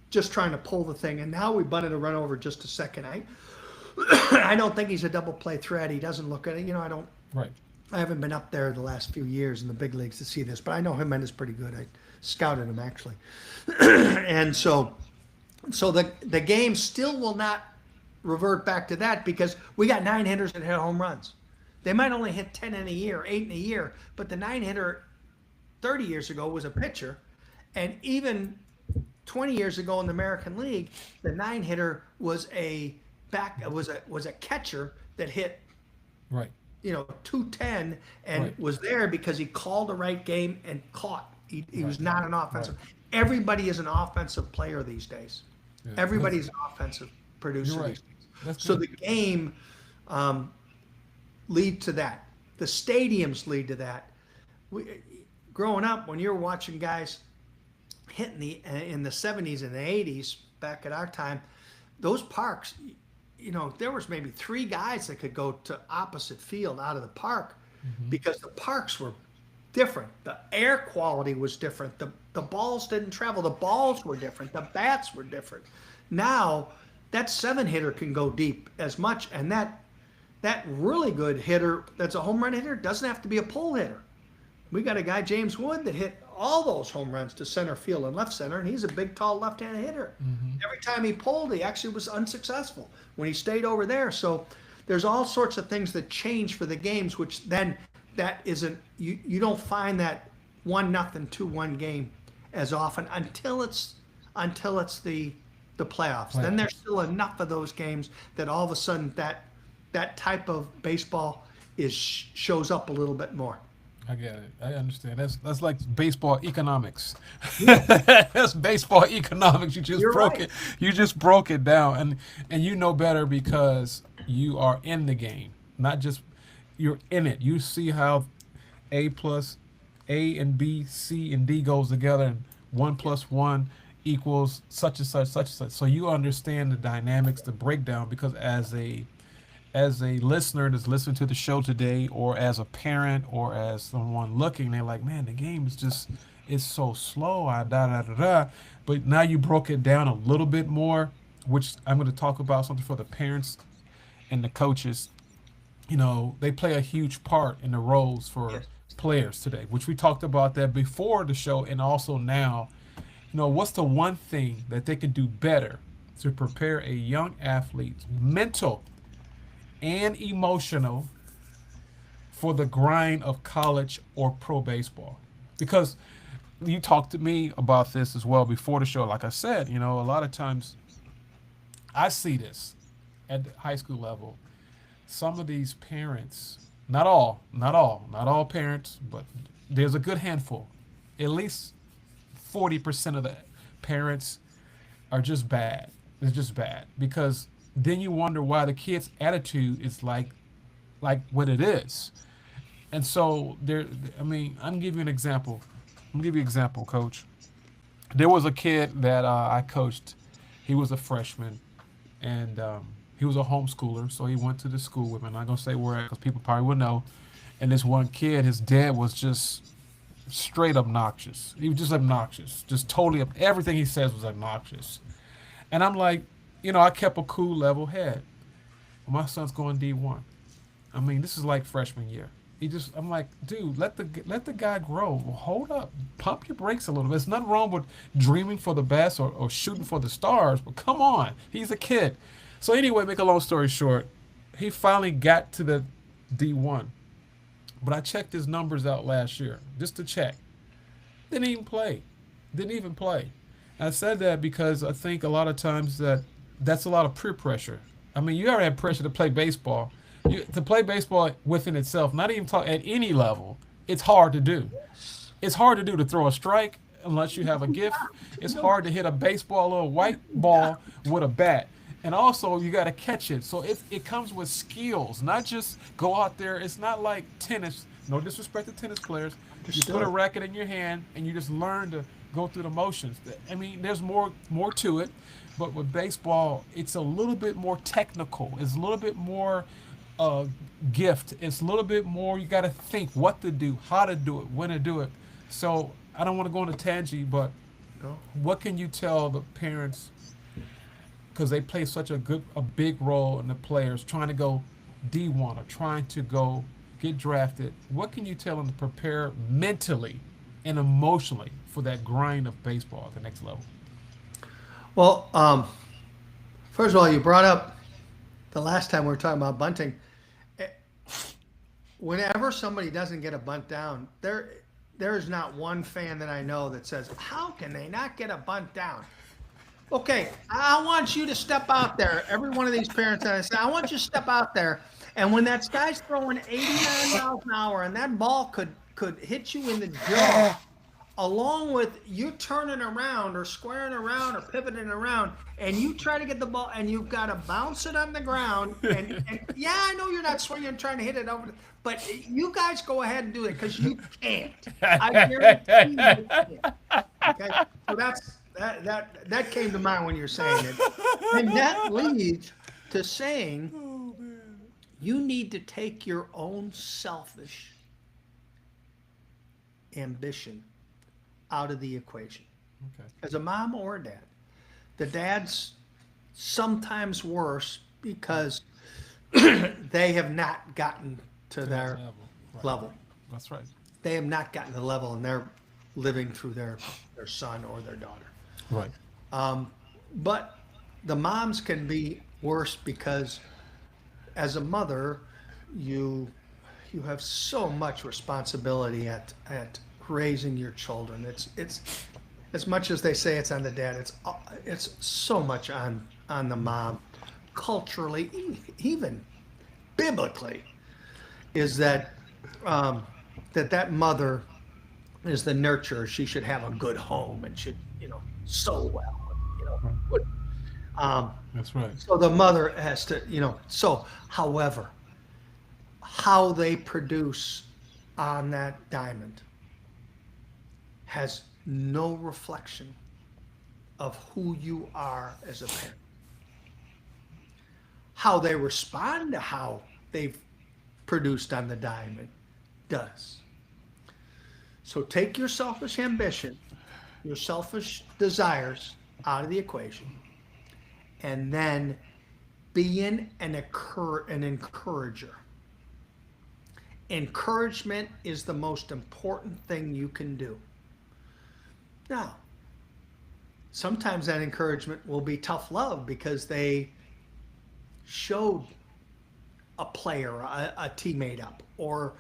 just trying to pull the thing. And now we bunted a run over just a second. I don't think he's a double play threat. He doesn't look at it. Right. I haven't been up there the last few years in the big leagues to see this, but I know Jimenez pretty good. I scouted him actually, and so the game still will not revert back to that because we got 9 hitters that hit home runs. They might only hit 10 in a year, 8 in a year, but the 9 hitter 30 years ago was a pitcher, and even 20 years ago in the American League, the 9 hitter was a catcher that hit Right. 210 and Right. was there because he called the right game and caught. He was not an offensive. Right. Everybody is an offensive player these days. Yeah. Everybody's an offensive producer You're right. these days. That's So good. the game lead to that. The stadiums lead to that. Growing up, when you were watching guys hitting in the 70s and the 80s, back at our time, those parks, there was maybe 3 guys that could go to opposite field out of the park because the parks were different. The air quality was different. The balls didn't travel. The balls were different. The bats were different. Now, that 7 hitter can go deep as much, and that really good hitter that's a home run hitter doesn't have to be a pull hitter. We got a guy, James Wood, that hit all those home runs to center field and left center, and he's a big, tall left-handed hitter. Every time he pulled, he actually was unsuccessful when he stayed over there. So there's all sorts of things that change for the games, which then that isn't, you don't find that 1-0, 2-1 game as often until it's the playoffs. Then there's still enough of those games that all of a sudden that type of baseball shows up a little bit more. I get it. I understand. That's like baseball economics. That's baseball economics. You just You're broke right. it. You just broke it down, and you know better because you are in the game, not just you're in it. You see how A and B, C and D goes together, and 1 + 1 equals such and such, such and such. So you understand the dynamics, the breakdown, because as a listener that's listening to the show today, or as a parent, or as someone looking, they're like, man, the game is just, it's so slow. But now you broke it down a little bit more, which I'm going to talk about something for the parents and the coaches. They play a huge part in the roles for Yes. players today, which we talked about that before the show and also now. What's the one thing that they can do better to prepare a young athlete's mental and emotional for the grind of college or pro baseball? Because you talked to me about this as well before the show. Like I said, a lot of times I see this at the high school level. Some of these parents, not all parents, but there's a good handful, at least 40% of the parents are just bad. They're just bad because then you wonder why the kid's attitude is like what it is. And so there, I mean, I'm gonna give you an example. I'm gonna give you an example, Coach. There was a kid that I coached. He was a freshman, and he was a homeschooler, so he went to the school with me. I'm not gonna say where because people probably would know. And this one kid, his dad was just straight obnoxious. He was just obnoxious, just totally. Everything he says was obnoxious. And I'm like, I kept a cool, level head. My son's going D1. I mean, this is like freshman year. I'm like, dude, let the guy grow. Well, hold up, pump your brakes a little bit. There's nothing wrong with dreaming for the best or shooting for the stars, but come on, he's a kid. So anyway, make a long story short, he finally got to the D1, but I checked his numbers out last year just to check. Didn't even play. Didn't even play. And I said that because I think a lot of times that's a lot of peer pressure. I mean, you ever had pressure to play baseball? To play baseball within itself, not even talk at any level, it's hard to do. It's hard to do to throw a strike unless you have a gift. It's hard to hit a baseball or a white ball with a bat. And also, you got to catch it. So it comes with skills, not just go out there. It's not like tennis. No disrespect to tennis players. You put a Understood. racket in your hand and you just learn to go through the motions. I mean, there's more to it. But with baseball, it's a little bit more technical. It's a little bit more uh, gift. It's a little bit more. You got to think what to do, how to do it, when to do it. So I don't want to go on a tangent, but No. what can you tell the parents because they play such a big role in the players trying to go D1 or trying to go get drafted? What can you tell them to prepare mentally and emotionally for that grind of baseball at the next level? Well, first of all, you brought up the last time we were talking about bunting. Eh, Whenever somebody doesn't get a bunt down, there is not one fan that I know that says, "How can they not get a bunt down?" Okay, I want you to step out there. Every one of these parents that I say, I want you to step out there, and when that guy's throwing 89 miles an hour, and that ball could hit you in the jaw, along with you turning around or squaring around or pivoting around, and you try to get the ball, and you've got to bounce it on the ground. And yeah, I know you're not swinging and trying to hit it over, but you guys go ahead and do it because you can't. I guarantee you can't. Okay, so that came to mind when you're saying it, and that leads to saying you need to take your own selfish ambition out of the equation. Okay. As a mom or a dad, the dad's sometimes worse because they have not gotten to To that their level. Right. level. That's right. They have not gotten to the level, and they're living through their son or their daughter. Right. But the moms can be worse because as a mother, you you have so much responsibility at raising your children. It's as much as they say it's on the dad, it's so much on the mom. Culturally, even biblically, is that that mother is the nurturer. She should have a good home and should sew well. Good. Um, That's right. so the mother has to So, however, how they produce on that diamond has no reflection of who you are as a parent. How they respond to how they've produced on the diamond does. So take your selfish ambition, your selfish desires out of the equation, and then be an encourager. Encouragement is the most important thing you can do. Now, sometimes that encouragement will be tough love because they showed a player, a teammate up, or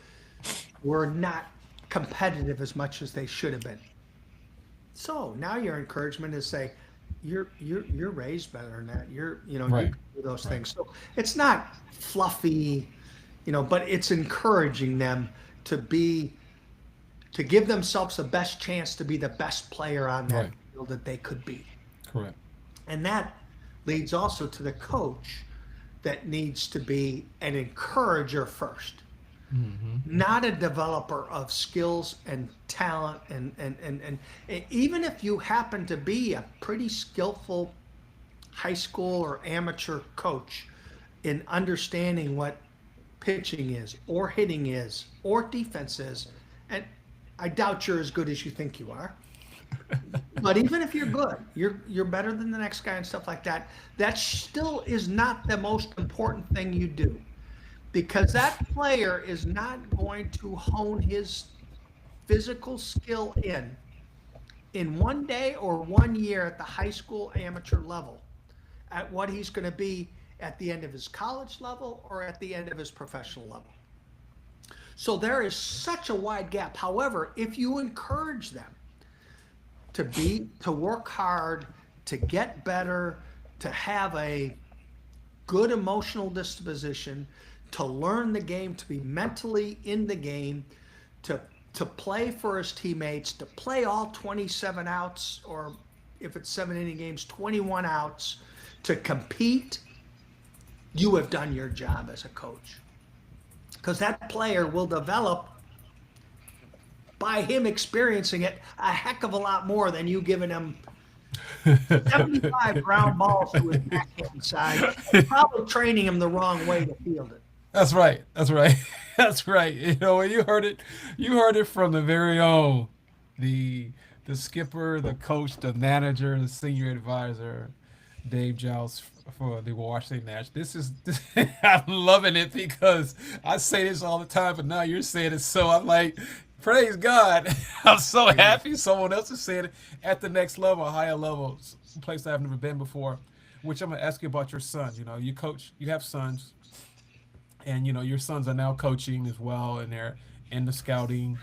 were not competitive as much as they should have been. So now your encouragement is say, you're raised better than that. You Right. can do those Right. things. So it's not fluffy, but it's encouraging them to be to give themselves the best chance to be the best player on that Right. field that they could be. Correct. And that leads also to the coach that needs to be an encourager first, not a developer of skills and talent. And even if you happen to be a pretty skillful high school or amateur coach in understanding what pitching is or hitting is or defense is, and I doubt you're as good as you think you are. But even if you're good, you're better than the next guy and stuff like that. That still is not the most important thing you do, because that player is not going to hone his physical skill in one day or 1 year at the high school amateur level at what he's going to be at the end of his college level or at the end of his professional level. So there is such a wide gap. However, if you encourage them to work hard, to get better, to have a good emotional disposition, to learn the game, to be mentally in the game, to play for his teammates, to play all 27 outs, or if it's 7 inning games, 21 outs, to compete, you have done your job as a coach. Because that player will develop by him experiencing it a heck of a lot more than you giving him 75 ground balls to his backhand side, probably training him the wrong way to field it. That's right. That's right. That's right. You know, you heard it. You heard it from the very own, the skipper, the coach, the manager, the senior advisor, Dave Giles for the Washington Nationals. I'm loving it because I say this all the time, but now you're saying it, so I'm like, praise God. I'm so happy someone else is saying it at the next level, a higher level, a place I've never been before. Which I'm gonna ask you about your sons. You know, you coach, you have sons, and you know your sons are now coaching as well, and they're in the scouting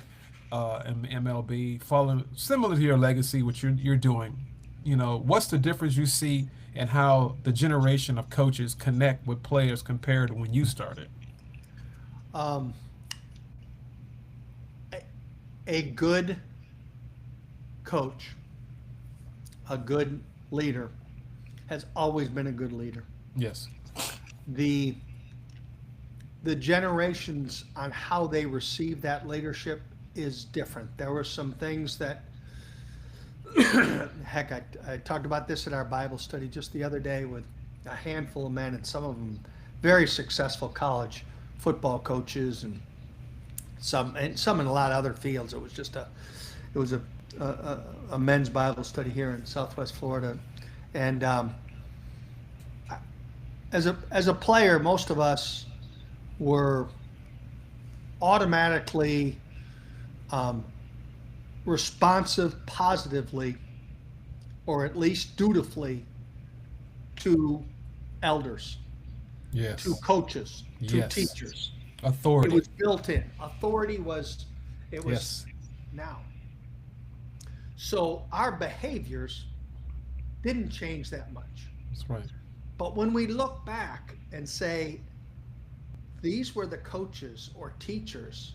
and MLB, following similar to your legacy, which you're doing. You know, what's the difference you see in how the generation of coaches connect with players compared to when you started? Um, a good coach, a good leader, has always been a good leader. Yes. The generations on how they receive that leadership is different. There were some things that, heck, I talked about this at our Bible study just the other day with a handful of men, and some of them very successful college football coaches, and some in a lot of other fields. It was a men's Bible study here in Southwest Florida, and as a player, most of us were automatically responsive positively, or at least dutifully, to elders, Yes. to coaches, to Yes. teachers. It Authority. was built in. Authority was, it was Yes. now. So our behaviors didn't change that much. That's right. But when we look back and say, these were the coaches or teachers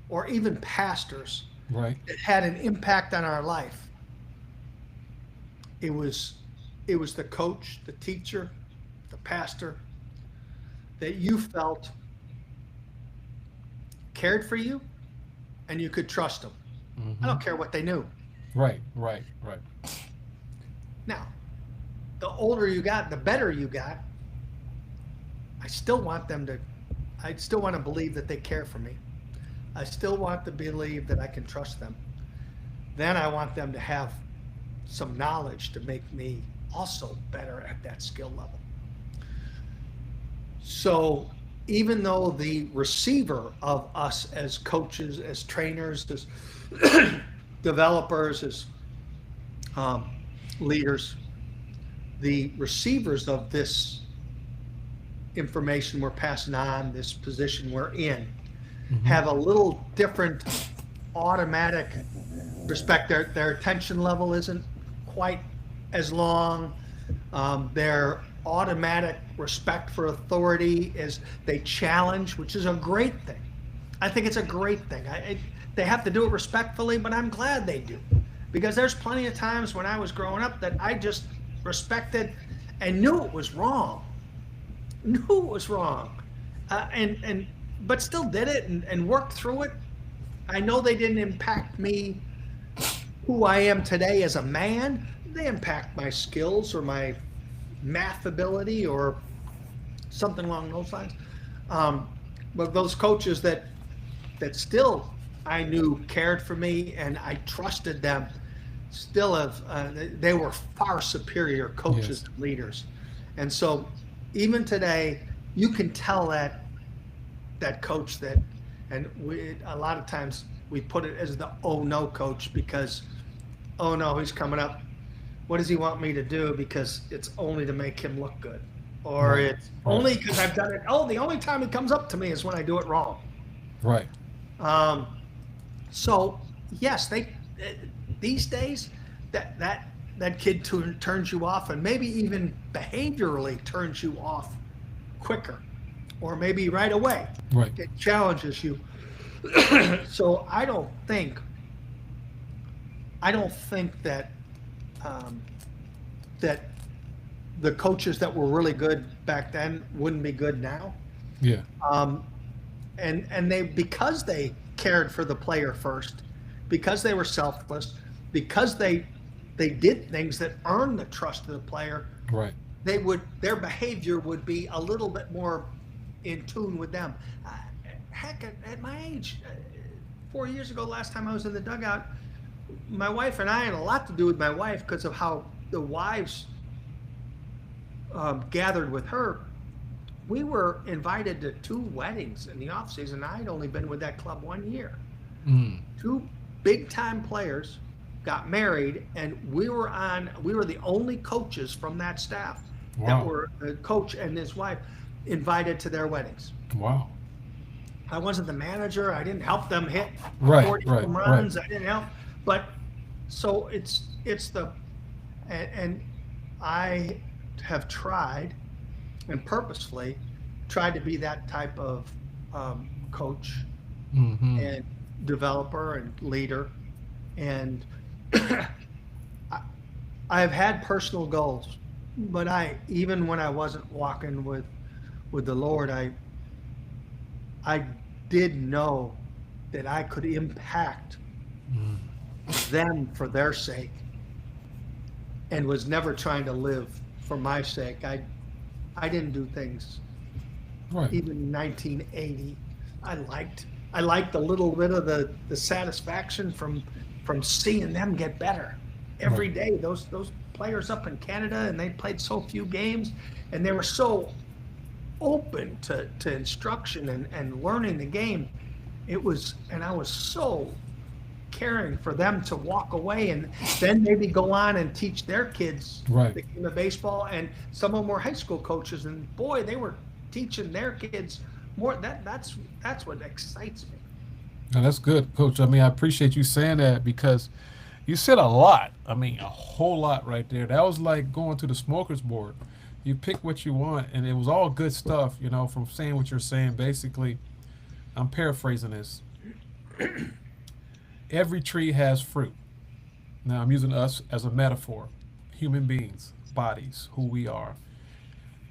or even pastors Right. that had an impact on our life, it was the coach, the teacher, the pastor that you felt cared for you and you could trust them. I don't care what they knew. Right. Right. Right. Now, the older you got, the better you got. I still want to believe that they care for me. I still want to believe that I can trust them. Then I want them to have some knowledge to make me also better at that skill level. So even though the receiver of us as coaches, as trainers, as developers, as leaders, the receivers of this information we're passing on, this position we're in, have a little different automatic respect. Their attention level isn't quite as long. Their automatic respect for authority is they challenge, which is a great thing. I think it's a great thing. They have to do it respectfully, but I'm glad they do, because there's plenty of times when I was growing up that I just respected and knew it was wrong. Knew it was wrong, and but still did it and worked through it. I know they didn't impact me who I am today as a man. They impact my skills or my math ability or something along those lines. But those coaches that still I knew cared for me and I trusted them still have they were far superior coaches Yes. and leaders. And so even today you can tell that coach that, and we a lot of times we put it as the oh no coach because oh no, he's coming up, what does he want me to do, because it's only to make him look good, or Right. it's Right. only because I've done it, oh, the only time he comes up to me is when I do it wrong. Right. um, so yes, they these days that kid turns you off, and maybe even behaviorally turns you off quicker, or maybe right away. Right. It challenges you. So I don't think that that the coaches that were really good back then wouldn't be good now. Yeah. Um, and they, because they cared for the player first, because they were selfless, because they did things that earned the trust of the player, Right. their behavior would be a little bit more in tune with them. Heck, at my age, 4 years ago, last time I was in the dugout, my wife and I had a lot to do with my wife because of how the wives gathered with her. We were invited to 2 weddings in the off season. I'd only been with that club 1 year. Mm. 2 big time players got married, and we were the only coaches from that staff Wow. that were the coach and his wife invited to their weddings. Wow. I wasn't the manager. I didn't help them hit Right. 40 Right. home Right. runs. I didn't help. But so it's the and I have tried and purposefully tried to be that type of coach Mm-hmm. and developer and leader. And I've had personal goals, but even when I wasn't walking with the Lord, I did know that I could impact them for their sake, and was never trying to live for my sake. I didn't do things. Right. Even in 1980, I liked a little bit of the satisfaction from seeing them get better every day. Those players up in Canada, and they played so few games, and they were so open to instruction and learning the game. And I was so caring for them to walk away and then maybe go on and teach their kids Right. the game of baseball. And some of them were high school coaches, and boy, they were teaching their kids more. That's what excites me. Now, that's good, Coach. I mean, I appreciate you saying that because you said a lot. I mean, a whole lot right there. That was like going to the smokers board. You pick what you want, and it was all good stuff, from saying what you're saying. Basically, I'm paraphrasing this. Every tree has fruit. Now, I'm using us as a metaphor. Human beings, bodies, who we are.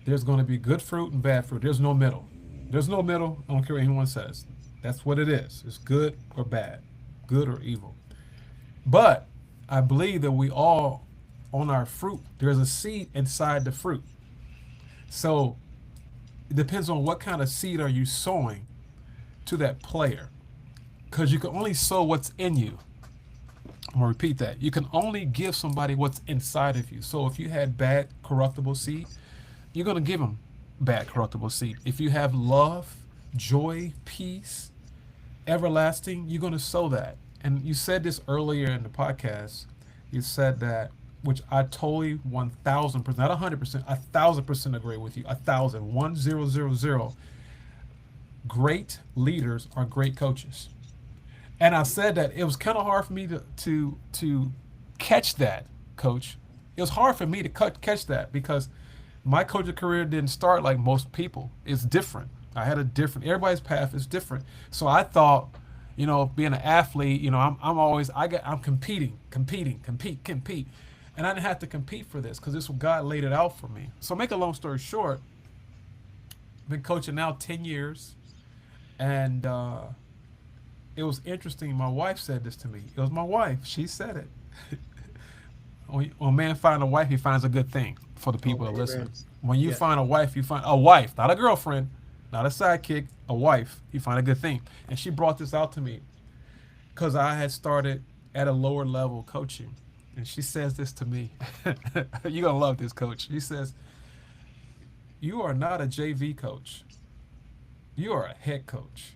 There's going to be good fruit and bad fruit. There's no middle. There's no middle. I don't care what anyone says. That's what it is. It's good or bad, good or evil. But I believe that we all, on our fruit, there's a seed inside the fruit. So it depends on what kind of seed are you sowing to that player. Because you can only sow what's in you. I'm gonna repeat that. You can only give somebody what's inside of you. So if you had bad corruptible seed, you're gonna give them bad corruptible seed. If you have love, joy, peace, everlasting, you're gonna sow that. And you said this earlier in the podcast. You said that, which I totally 1,000%, not 100%, 1,000% agree with you. 1,000, 1,000. Great leaders are great coaches. And I said that it was kind of hard for me to catch that, Coach. It was hard for me to catch that because my coaching career didn't start like most people. It's different. I had a different. Everybody's path is different. So I thought, being an athlete, I'm competing, compete. and I didn't have to compete for this because this God laid it out for me. So make a long story short, been coaching now 10 years, and it was interesting. My wife said this to me. It was my wife. She said it. When a man finds a wife, he finds a good thing for the Oh, people that listen. amen. When you Yeah. find a wife, you find a wife, not a girlfriend, not a sidekick, a wife. You find a good thing. And she brought this out to me because I had started at a lower level coaching. And she says this to me. You're going to love this, coach. She says, "You are not a JV coach. You are a head coach.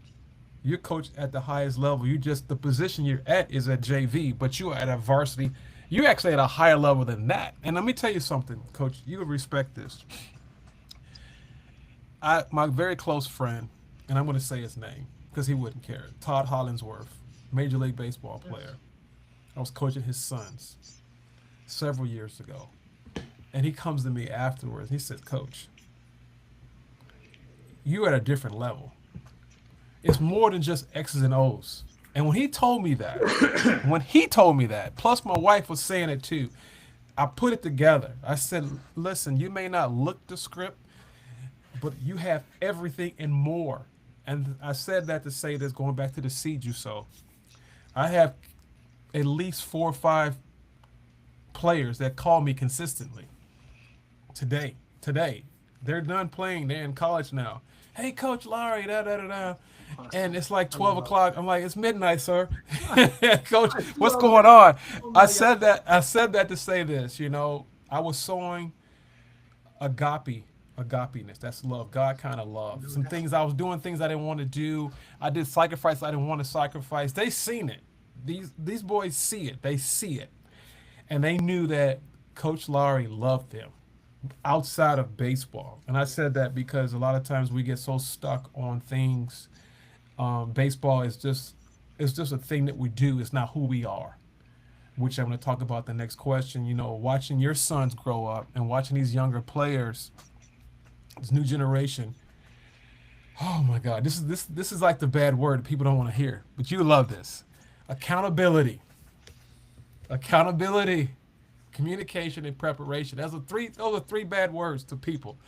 You're coach at the highest level. You just, the position you're at is at JV, but you are at a varsity. You're actually at a higher level than that." And let me tell you something, coach. You would respect this. My very close friend, and I'm going to say his name because he wouldn't care. Todd Hollingsworth, Major League Baseball player. I was coaching his sons several years ago, and he comes to me afterwards. He says, "Coach, you at a different level. It's more than just X's and O's." And when he told me that, plus my wife was saying it too, I put it together. I said, "Listen, you may not look the script, but you have everything and more." And I said that to say this, going back to the seed you sow. I have at least 4 or 5 players that call me consistently. Today, they're done playing. They're in college now. "Hey, Coach Larry, da da da da," and Awesome. it's like I 12 love o'clock. I'm like, "It's midnight, sir." Coach, it. I what's love it. going on? Oh I my God. said that. I said that to say this. I was sowing agape, agapeness. That's love. God kind of love. No Some doubt. things I was doing, things I didn't want to do. I did sacrifice I didn't want to sacrifice. They seen it. These boys see it. They see it, and they knew that Coach Laurie loved them outside of baseball. And I said that because a lot of times we get so stuck on things. Baseball is just it's just a thing that we do. It's not who we are, which I'm going to talk about the next question. Watching your sons grow up and watching these younger players, this new generation. Oh my God, this is like the bad word people don't want to hear, but you love this. Accountability, accountability, communication, and preparation. Those are three bad words to people,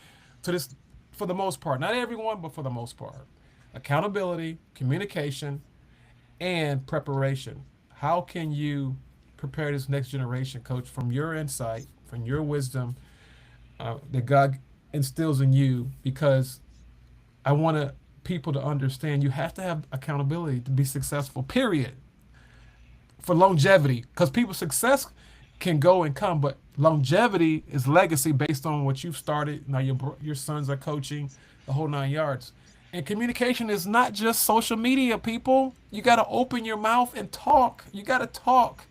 to this, for the most part. Not everyone, but for the most part. Accountability, communication, and preparation. How can you prepare this next generation, coach, from your insight, from your wisdom that God instills in you? Because I want people to understand you have to have accountability to be successful, period. For longevity, because people's success can go and come, but longevity is legacy based on what you've started. Now your sons are coaching the whole 9 yards. And communication is not just social media, people. You got to open your mouth and talk. You got to talk.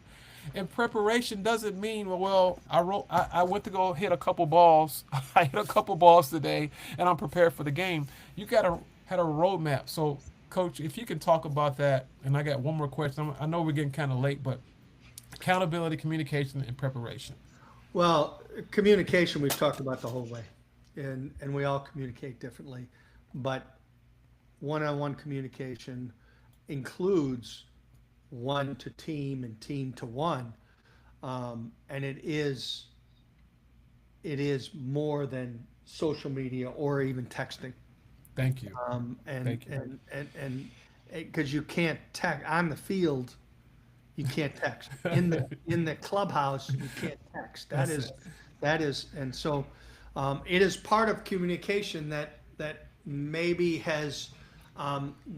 And preparation doesn't mean, well, I went to go hit a couple balls. I hit a couple balls today, and I'm prepared for the game. You got to have a roadmap. So, Coach, if you can talk about that, and I got one more question. I know we're getting kind of late, but accountability, communication, and preparation. Well, communication we've talked about the whole way, and we all communicate differently, but one-on-one communication includes one to team and team to one, and it is more than social media or even texting. Thank you. And Thank you. and because you can't text on the field, you can't text in the clubhouse. You can't text. That That's is it. that is, and so it is part of communication that maybe has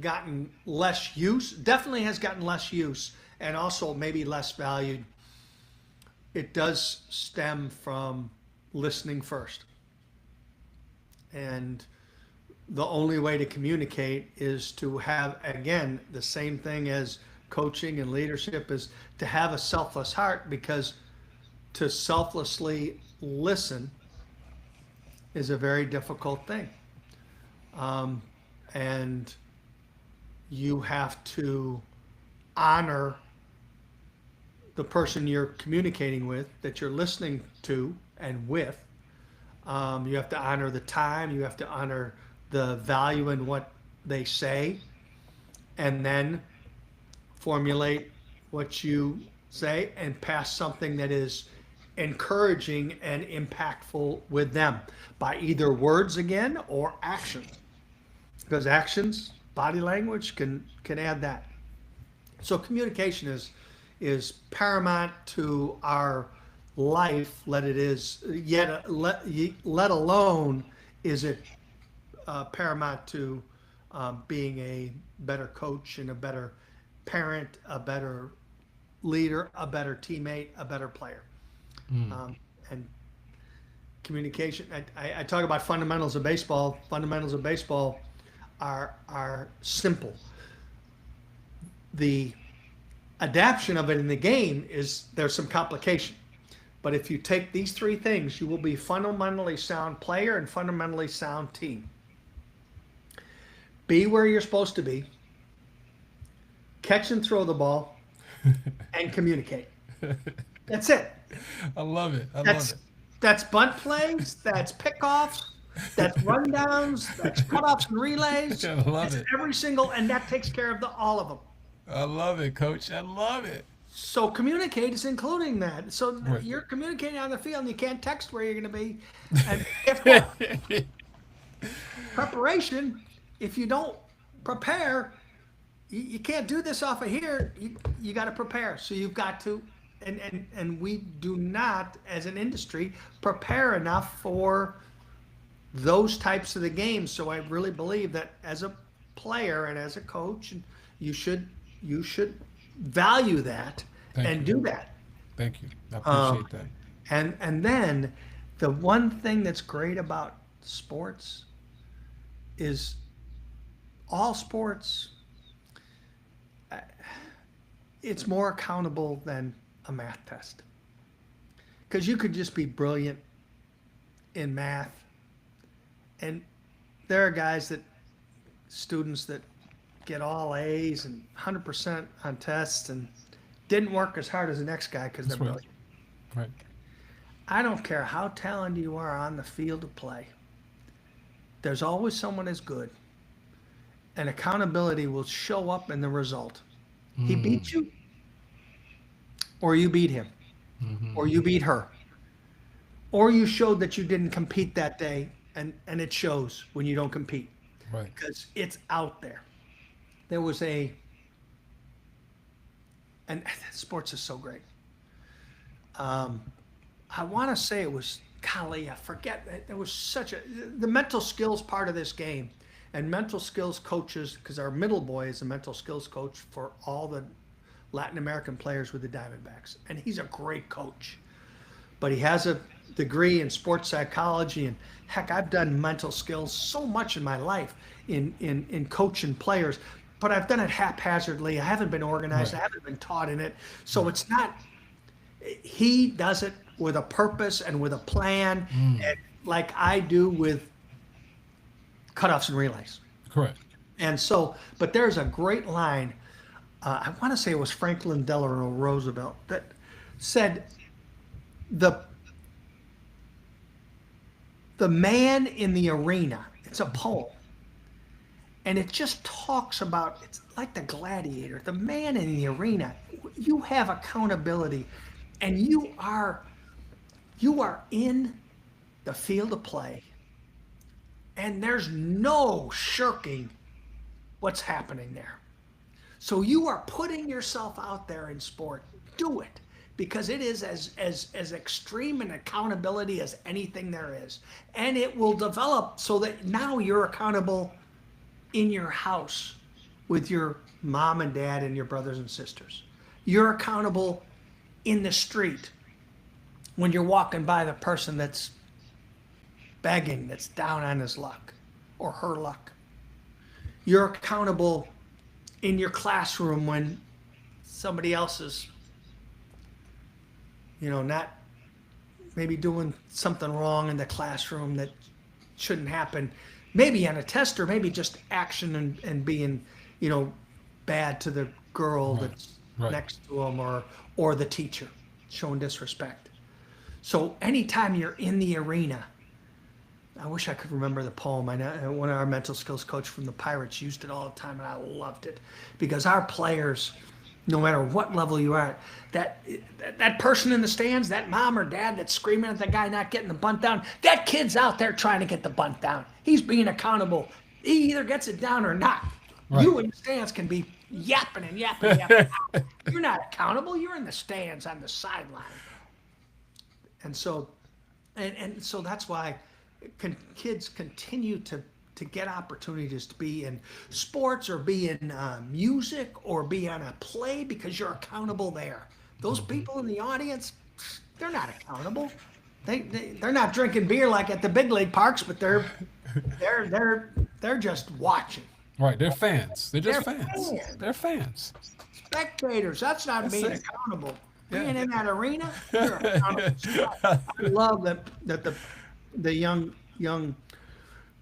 gotten less use. Definitely has gotten less use, and also maybe less valued. It does stem from listening first, and the only way to communicate is to have, again, the same thing as coaching and leadership, is to have a selfless heart, because to selflessly listen is a very difficult thing. And you have to honor the person you're communicating with, that you're listening to and with. You have to honor the time, you have to honor the value in what they say, and then formulate what you say and pass something that is encouraging and impactful with them by either words again or actions, because actions, body language can add that. So communication is paramount to our life. Let alone is it paramount to being a better coach and a better parent, a better leader, a better teammate, a better player. Mm. And communication. I talk about fundamentals of baseball. Fundamentals of baseball are simple. The adaptation of it in the game is there's some complication. But if you take these three things, you will be fundamentally sound player and fundamentally sound team. Be where you're supposed to be, catch and throw the ball, and communicate. That's it. I love it. I love That's it. that's bunt plays, that's pickoffs, that's rundowns, that's cutoffs and relays. I love It's it. every single, and that takes care of all of them. I love it, Coach. I love it. So communicate is including that. So Right. you're communicating on the field, and you can't text where you're going to be. And guess what? Preparation. If you don't prepare, you can't do this off of here. You got to prepare. So you've got to, and we do not, as an industry, prepare enough for those types of the games. So I really believe that as a player and as a coach, you should value that Thank and you. do that. Thank you. I Um, appreciate that. and then the one thing that's great about sports is all sports, it's more accountable than a math test. Because you could just be brilliant in math. And there are students that get all A's and 100% on tests and didn't work as hard as the next guy because they're That's right. brilliant. Right. I don't care how talented you are on the field of play. There's always someone as good. And accountability will show up in the result. He Mm. beat you, or you beat him, Hmm. or you beat her, or you showed that you didn't compete that day, and it shows when you don't compete Right. because it's out there. There was and sports is so great. I want to say it was, golly, I forget. There was the mental skills part of this game, and mental skills coaches, because our middle boy is a mental skills coach for all the Latin American players with the Diamondbacks, and he's a great coach. But he has a degree in sports psychology, and heck, I've done mental skills so much in my life in coaching players, but I've done it haphazardly. I haven't been organized. Right. I haven't been taught in it, so it's not. He does it with a purpose and with a plan, Mm. and like I do with cutoffs and relays. Correct. And so, but there's a great line. I want to say it was Franklin Delano Roosevelt that said, "the the man in the arena." It's a poem, and it just talks about, it's like the gladiator, the man in the arena. You have accountability, and you are in the field of play, and there's no shirking what's happening there. So you are putting yourself out there in sport. Do it, because it is as extreme an accountability as anything there is, and it will develop so that now you're accountable in your house with your mom and dad and your brothers and sisters. You're accountable in the street when you're walking by the person that's begging, that's down on his luck or her luck. You're accountable in your classroom when somebody else is, not maybe doing something wrong in the classroom that shouldn't happen. Maybe on a test, or maybe just action and being, bad to the girl Right. that's Right. next to him, or the teacher showing disrespect. So anytime you're in the arena, I wish I could remember the poem. I know one of our mental skills coach from the Pirates used it all the time, and I loved it because our players no matter what level you are at. That that person in the stands, that mom or dad that's screaming at the guy not getting the bunt down, that kid's out there trying to get the bunt down. He's being accountable. He either gets it down or not. Right. You in the stands can be yapping and yapping and yapping. You're not accountable. You're in the stands on the sideline. And so, and so that's why kids continue to get opportunities to be in sports or be in music or be on a play because you're accountable there. Those people in the audience, they're not accountable. They're not drinking beer like at the big league parks, but they're just watching. Right. They're fans. They're just They're fans. fans. They're fans. Spectators. That's not That's being it. accountable. Yeah. Being in that arena, you're accountable. I love that the young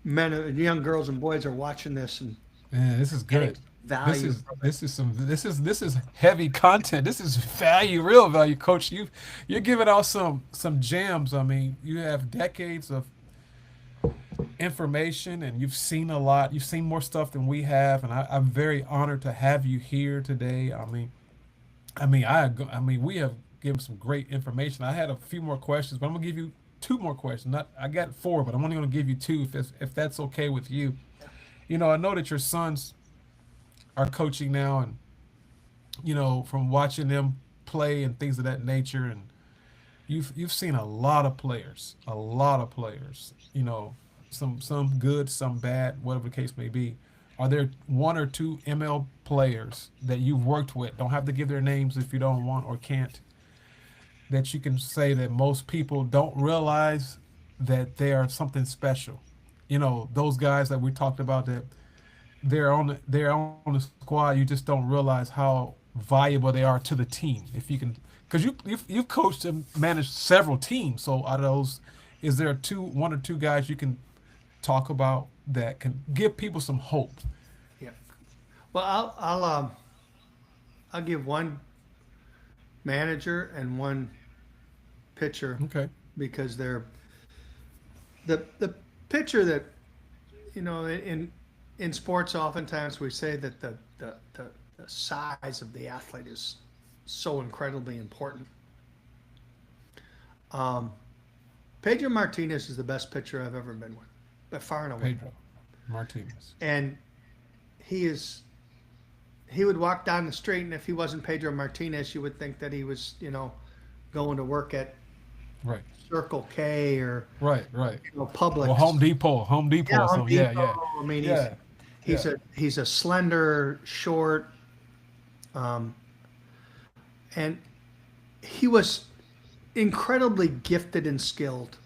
men, young girls and boys are watching this and Man, this is getting good. This value is from it. this is some this is heavy content. This is value, real value, Coach. You're giving out some gems. I mean, you have decades of information, and you've seen a lot. You've seen more stuff than we have, and I'm very honored to have you here today. I mean, we have given some great information. I had a few more questions, but I'm gonna give you two more questions. Not, I got four, but I'm only gonna give you two if that's okay with you. You know, I know that your sons are coaching now, and from watching them play and things of that nature, and you've seen a lot of players. Some good, some bad, whatever the case may be. Are there one or two ML players that you've worked with? Don't have to give their names if you don't want or can't. That you can say that most people don't realize that they are something special. Those guys that we talked about that they're on the squad. You just don't realize how valuable they are to the team. If you can, because you've coached and managed several teams. So out of those, is there one or two guys you can talk about that can give people some hope? Yeah. Well, I'll give one manager and one pitcher Okay. because they're the pitcher that in sports oftentimes we say that the size of the athlete is so incredibly important. Um, Pedro Martinez is the best pitcher I've ever been with, by far and away. Pedro Martinez. And he is he would walk down the street, and if he wasn't Pedro Martinez, you would think that he was, going to work at Right. Circle K or Right. Right. Publix. Well, Home Depot Yeah, or Home something. Yeah. Depot. Yeah. I mean, Yeah. he's Yeah. a slender, short, um, and he was incredibly gifted and skilled.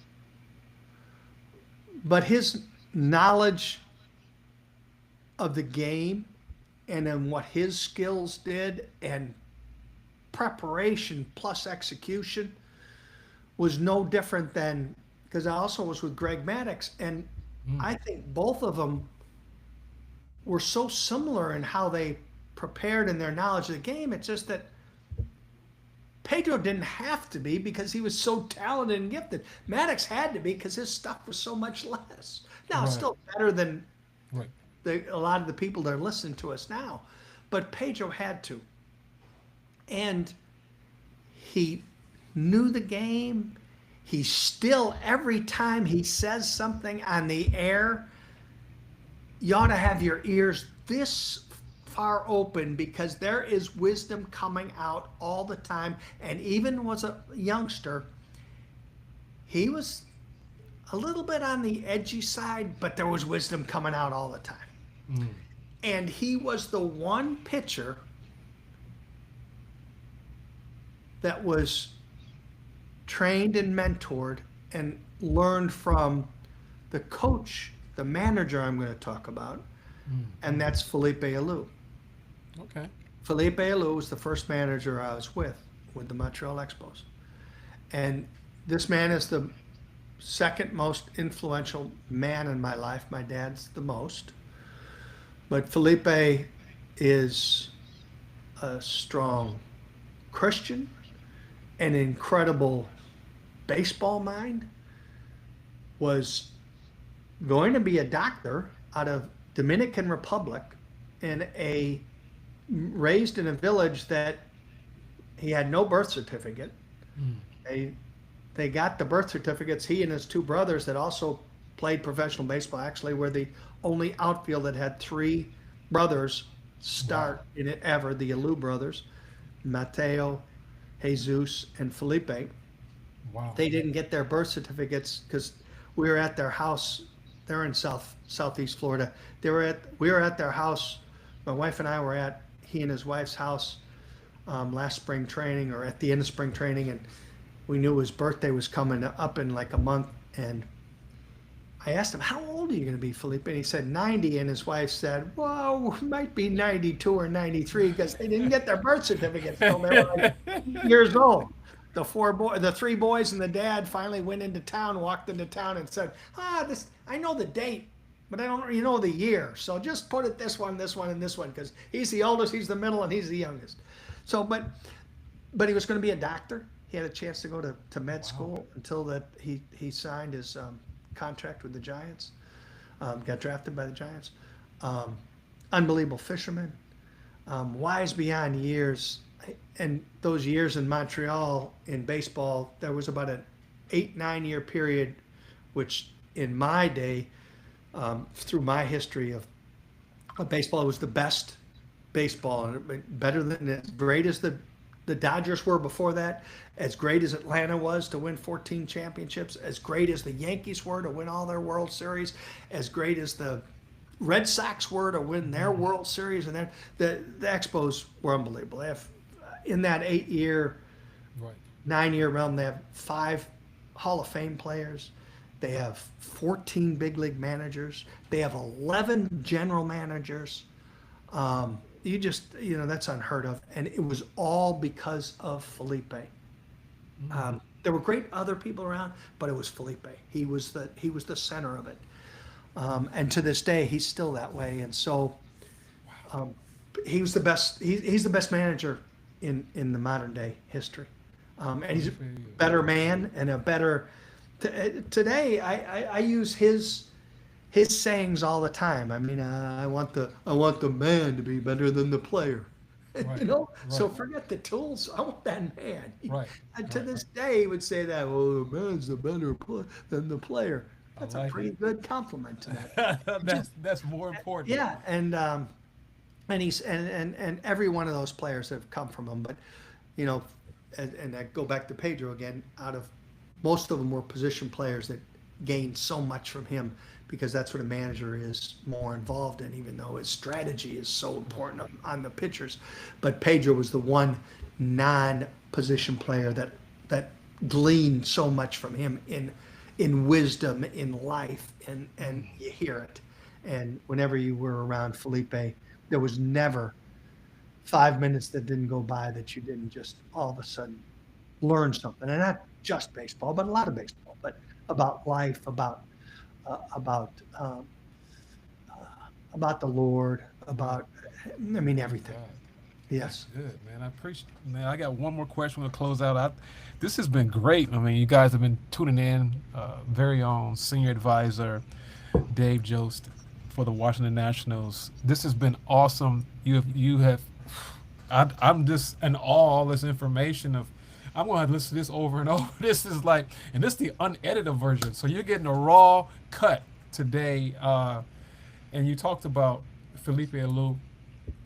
But his knowledge of the game and then what his skills did and preparation plus execution was no different than, because I also was with Greg Maddox, and I think both of them were so similar in how they prepared and their knowledge of the game. It's just that Pedro didn't have to be because he was so talented and gifted. Maddox had to be because his stuff was so much less. Now, it's Right. still better than Right. a lot of the people that are listening to us now, but Pedro had to. And he knew the game. He still, every time he says something on the air, you ought to have your ears this far open because there is wisdom coming out all the time. And even was a youngster, he was a little bit on the edgy side, but there was wisdom coming out all the time. And he was the one pitcher that was trained and mentored and learned from the coach, the manager I'm going to talk about, and that's Felipe Alou. Okay. Felipe Alou was the first manager I was with the Montreal Expos. And this man is the second most influential man in my life. My dad's the most. But Felipe is a strong Christian, an incredible baseball mind, was going to be a doctor out of Dominican Republic in a raised in a village that he had no birth certificate. Mm. They got the birth certificates. He and his two brothers that also played professional baseball actually were the only outfield that had three brothers start in it ever, the Alou brothers, Mateo, Jesus, and Felipe. Wow. They didn't get their birth certificates because we were at their house. They're in southeast Florida. We were at their house. My wife and I were at he and his wife's house last spring training or at the end of spring training, and we knew his birthday was coming up in like a month. And I asked him, "How old are you going to be, Felipe?" And he said 90. And his wife said, "Well, might be 92 or 93 because they didn't get their birth certificates until they were like 8 years old." The three boys and the dad finally went into town, walked into town, and said, "This I know the date, but I don't know the year. So just put it this one, and this one, because he's the oldest, he's the middle, and he's the youngest." So, but he was going to be a doctor. He had a chance to go to med school until that he signed his contract with the Giants, got drafted by the Giants. Unbelievable fisherman, wise beyond years. And those years in Montreal in baseball, there was about an 8-9 year period, which in my day, through my history of baseball, it was the best baseball, and better than as great as the Dodgers were before that, as great as Atlanta was to win 14 championships, as great as the Yankees were to win all their World Series, as great as the Red Sox were to win their World Series, and then the Expos were unbelievable. They have, in that 8-year, Right. 9-year realm, they have 5 Hall of Fame players. They have 14 big league managers. They have 11 general managers. That's unheard of. And it was all because of Felipe. There were great other people around, but it was Felipe. He was the center of it. And to this day, he's still that way. And so he was the best. He's the best manager in the modern day history. And he's a better man and a better. Today, I use his sayings all the time. I mean, I want the man to be better than the player. Right. So forget the tools. I want that man. Right. And to this day, he would say that. Well, the man's the better than the player. That's like a pretty it. good compliment to that. That's more important. Yeah, and he's and every one of those players have come from him. But and I go back to Pedro again. Out of most of them were position players that gained so much from him because that's what a manager is more involved in, even though his strategy is so important on the pitchers. But Pedro was the one non-position player that gleaned so much from him in wisdom, in life, and you hear it. And whenever you were around Felipe, there was never 5 minutes that didn't go by that you didn't just all of a sudden learn something, and not just baseball, but a lot of baseball, but about life, about the Lord, about everything. God. Yes. Good, man. I appreciate. Man, I got one more question. We're gonna close out. This has been great. I mean, you guys have been tuning in. Very own senior advisor, Dave Jost, for the Washington Nationals. This has been awesome. You have. I'm just in awe of all this information of. I'm going to listen to this over and over. This is like, and this is the unedited version. So you're getting a raw cut today. And you talked about Felipe Alou.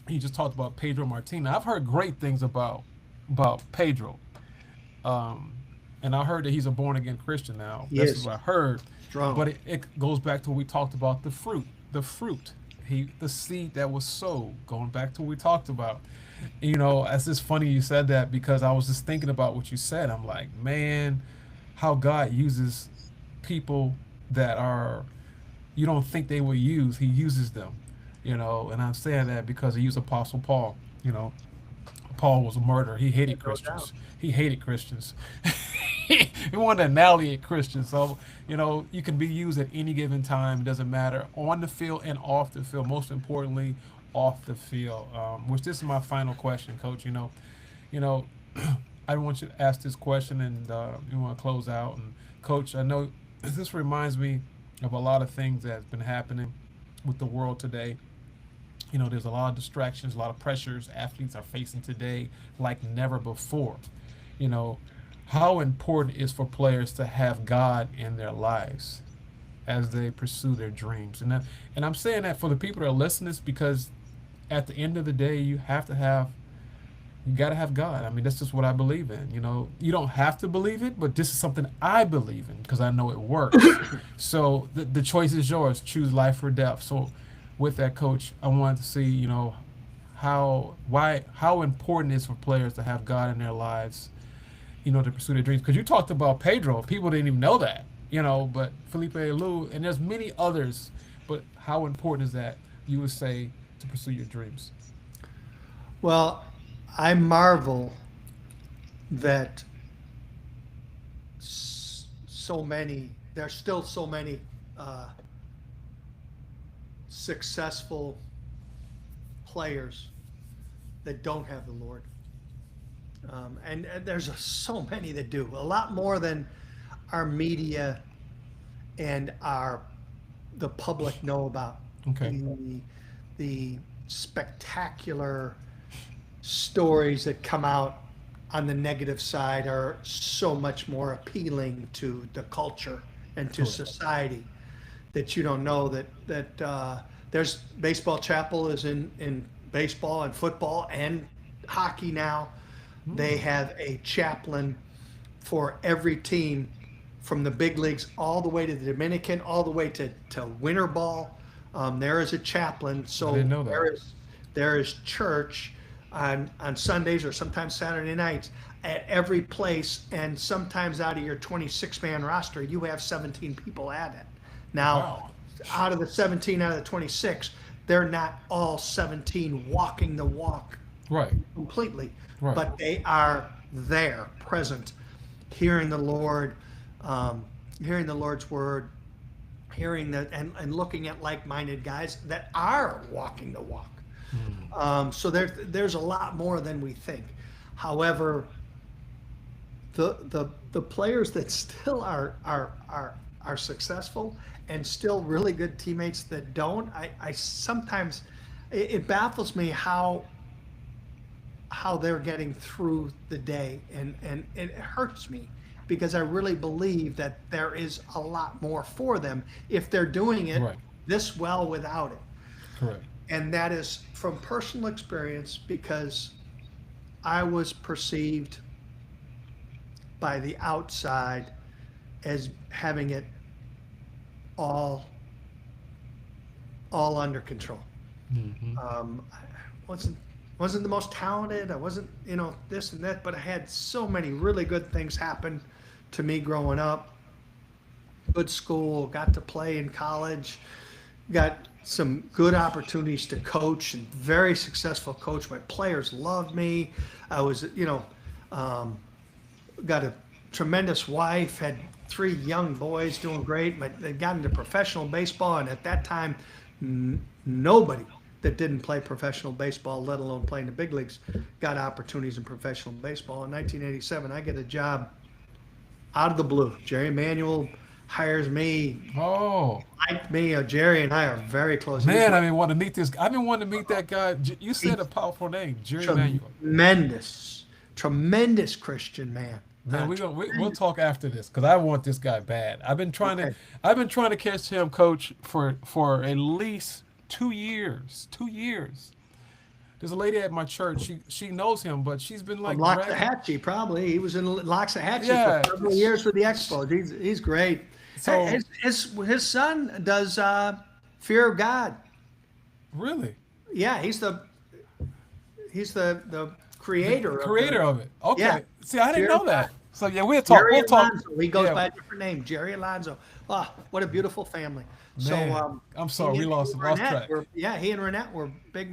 He just talked about Pedro Martinez. I've heard great things about Pedro. And I heard that he's a born again Christian now. He That's is. what I heard. Strong. But it goes back to what we talked about, the fruit. The seed that was sowed, going back to what we talked about. It's just funny you said that because I was just thinking about what you said. I'm like, man, how God uses people that are, you don't think they will use, he uses them, and I'm saying that because he used Apostle Paul. Paul was a murderer. He hated Christians. He hated Christians. He wanted to annihilate Christians. So, you can be used at any given time. It doesn't matter. On the field and off the field. Most importantly, off the field. Which this is my final question, Coach. I want you to ask this question and you want to close out. And Coach, I know this reminds me of a lot of things that's been happening with the world today. There's a lot of distractions, a lot of pressures athletes are facing today like never before. You know, how important is for players to have God in their lives as they pursue their dreams. And I'm saying that for the people that are listening because at the end of the day, you got to have God. I mean, that's just what I believe in. You don't have to believe it, but this is something I believe in because I know it works. So the choice is yours. Choose life or death. So with that, coach, I wanted to see, how important it is for players to have God in their lives, to pursue their dreams. Because you talked about Pedro, people didn't even know that, but Felipe Alou, and there's many others. But how important is that, you would say, to pursue your dreams? Well, I marvel that there's still so many successful players that don't have the Lord. And there's so many that do, a lot more than our media and the public know about. Okay. The spectacular stories that come out on the negative side are so much more appealing to the culture and to society that you don't know that there's Baseball Chapel is in baseball and football and hockey now. They have a chaplain for every team from the big leagues all the way to the Dominican, all the way to winter ball. There is a chaplain. So I didn't know that. there is church on Sundays or sometimes Saturday nights at every place, and sometimes out of your 26-man roster, you have 17 people at it. Now, Wow. out of the 17, out of the 26, they're not all 17 walking the walk Right. completely, Right. but they are there, present, hearing the Lord, hearing the Lord's word, hearing that, and looking at like-minded guys that are walking the walk. So there's a lot more than we think. However, the players that still are successful and still really good teammates that don't, I sometimes it baffles me how they're getting through the day, and it hurts me because I really believe that there is a lot more for them if they're doing it Right. this well without it. Correct. And that is from personal experience, because I was perceived by the outside as having it all under control. I wasn't the most talented. I wasn't, this and that, but I had so many really good things happen to me growing up. Good school, got to play in college, got some good opportunities to coach, and very successful coach. My players loved me. I was, got a tremendous wife, had 3 young boys doing great. They got into professional baseball, and at that time, nobody that didn't play professional baseball, let alone play in the big leagues, got opportunities in professional baseball. In 1987, I get a job out of the blue. Jerry Manuel hires me, Oh, liked me. Jerry and I are very close. man, I've been wanting to meet this. I've been wanting to meet that guy. You said a powerful name, Jerry Manuel. Tremendous Christian man. Man, we'll talk after this because I want this guy bad. I've been trying to catch him, coach, for at least 2 years. 2 years. There's a lady at my church. She knows him, but she's been like Loxahatchee, probably. He was in Loxahatchee Yeah. for several years with the Expos. He's great. So- His son does Fear of God. Really Yeah, he's the creator. creator of it. Okay. Yeah. See, I didn't Fear know of that. God. So yeah, we'll talk. Jerry We'll talk. Alonso. He goes Yeah. by a different name, Jerry Alonso. Oh, what a beautiful family. Man, So I'm sorry, we lost Renette track. he and Renette were big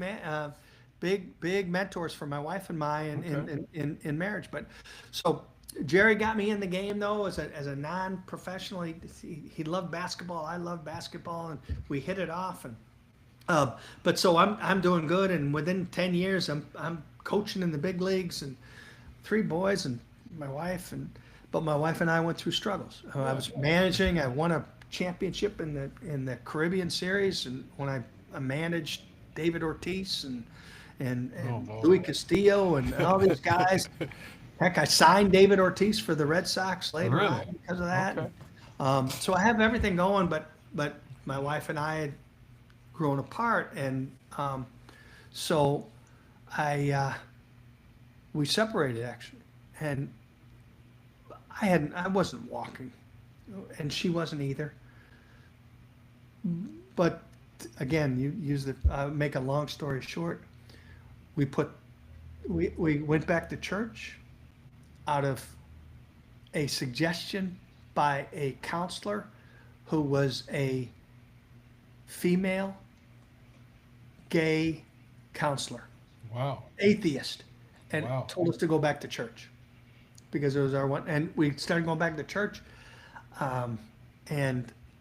mentors for my wife and I in marriage. But so Jerry got me in the game though as a non-professional. He loved basketball. I loved basketball, and we hit it off. And but so I'm doing good, and within 10 years I'm coaching in the big leagues, and 3 boys and my wife, but my wife and I went through struggles. I was managing. I won a championship in the Caribbean Series, and when I managed David Ortiz and Oh, Lord. Louis Castillo and all these guys. Heck, I signed David Ortiz for the Red Sox later Really? on because of that. Okay. So I have everything going, but my wife and I had grown apart, and so we separated actually, and I wasn't walking, and she wasn't either. But again, you use the make a long story short. We went back to church out of a suggestion by a counselor who was a female gay counselor, Wow. atheist, and Wow. told us to go back to church because it was our one. And we started going back to church, and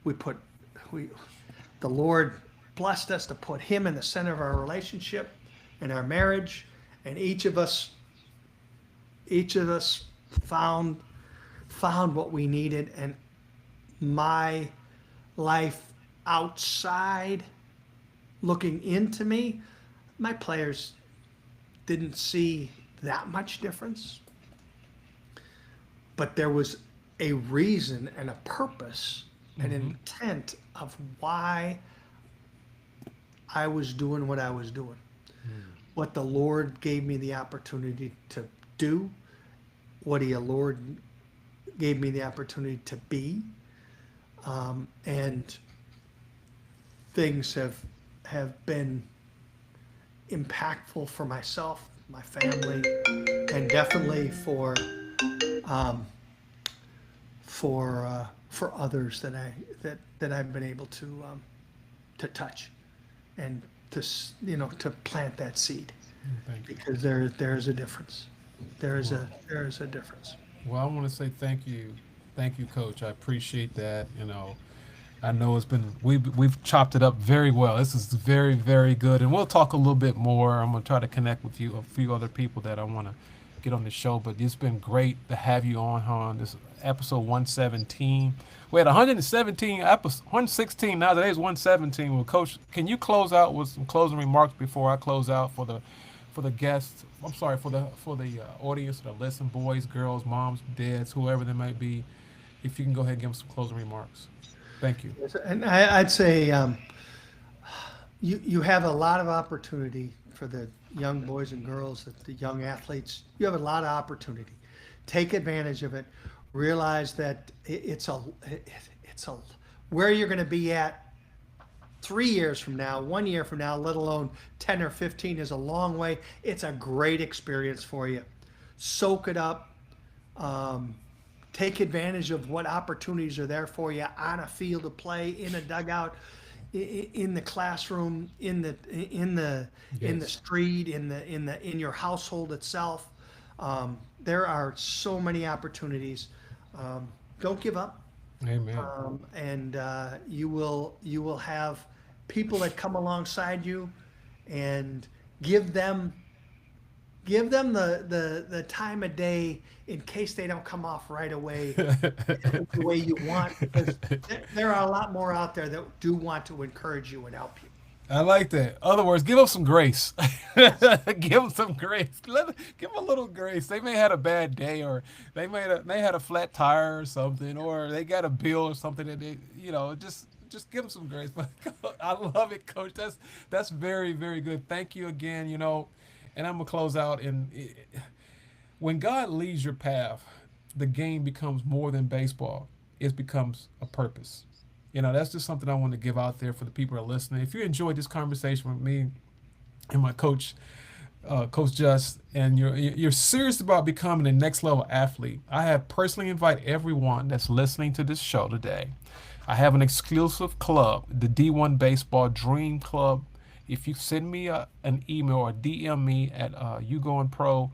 the Lord blessed us to put Him in the center of our relationship and our marriage, and each of us found what we needed. And my life outside looking into me, my players didn't see that much difference, but there was a reason and a purpose and an intent of why I was doing what I was doing, what the Lord gave me the opportunity to do, what the Lord gave me the opportunity to be, and things have been impactful for myself, my family, and definitely for others that I've been able to touch and to plant that seed, Thank you. because there's a difference. There is a difference. Well, I want to say thank you, Coach. I appreciate that. I know it's been we've chopped it up very well. This is very, very good, and we'll talk a little bit more. I'm gonna try to connect with you, a few other people that I want to get on the show. But it's been great to have you on this episode 117. We had 117 episodes, 116. Now today's 117. Well, Coach, can you close out with some closing remarks before I close out for the guests? I'm sorry, for the audience that listen, boys, girls, moms, dads, whoever they might be. If you can go ahead and give them some closing remarks. Thank you. And I'd say you have a lot of opportunity for the young boys and girls, the young athletes. You have a lot of opportunity. Take advantage of it. Realize that it's a where you're going to be at 3 years from now, 1 year from now, let alone 10 or 15 is a long way. It's a great experience for you. Soak it up. Take advantage of what opportunities are there for you on a field of play, in a dugout, in the classroom, in the street, in your household itself. There are so many opportunities. Don't give up. Amen. And you will have people that come alongside you and give them the time of day in case they don't come off right away the way you want, because there are a lot more out there that do want to encourage you and help you. I like that. In other words, give them some grace. Give them some grace. Give them a little grace. They may had a bad day, or they had a flat tire or something, or they got a bill or something that they, just give them some grace. But I love it, Coach. That's very, very good. Thank you again. And I'm gonna close out. When God leads your path, the game becomes more than baseball. It becomes a purpose. That's just something I want to give out there for the people who are listening. If you enjoyed this conversation with me and my coach, Coach Just, and you're serious about becoming a next level athlete, I have personally invited everyone that's listening to this show today. I have an exclusive club, the D1 Baseball Dream Club. If you send me an email or DM me at YouGoin'Pro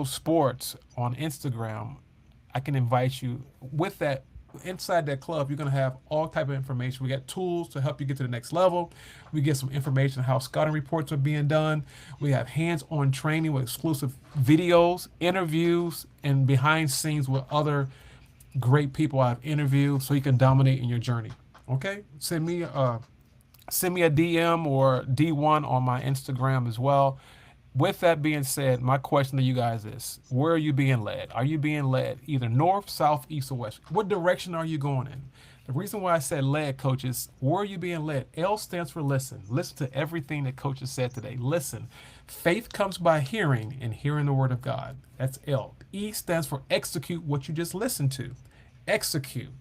Sports on Instagram, I can invite you. With that, inside that club, you're going to have all type of information. We got tools to help you get to the next level. We get some information on how scouting reports are being done. We have hands-on training with exclusive videos, interviews, and behind scenes with other great people I've interviewed, so you can dominate in your journey. Okay? Send me send me a DM or D1 on my Instagram as well. With that being said, my question to you guys is, where are you being led? Are you being led either north, south, east, or west? What direction are you going in? The reason why I said led, coach, is where are you being led? L stands for listen. Listen to everything that coach has said today. Listen. Faith comes by hearing, and hearing the word of God. That's L. E stands for execute what you just listened to. Execute.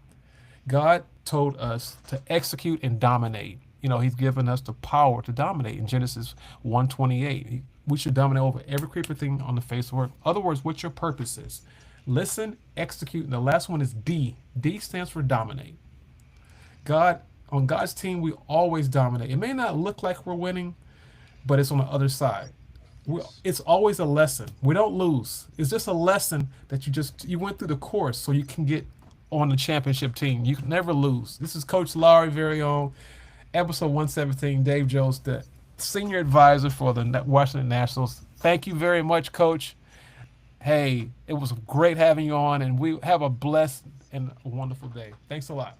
God told us to execute and dominate. He's given us the power to dominate in Genesis 1:28. We should dominate over every creeping thing on the face of the earth. In other words, what your purpose is. Listen, execute. And the last one is D. D stands for dominate. On God's team, we always dominate. It may not look like we're winning, but it's on the other side. It's always a lesson. We don't lose. It's just a lesson that you went through the course so you can get on the championship team. You can never lose. This is Coach Lowry, very own, episode 117. Dave Jones, the senior advisor for the Washington Nationals. Thank you very much, Coach. Hey, it was great having you on, and we have a blessed and wonderful day. Thanks a lot.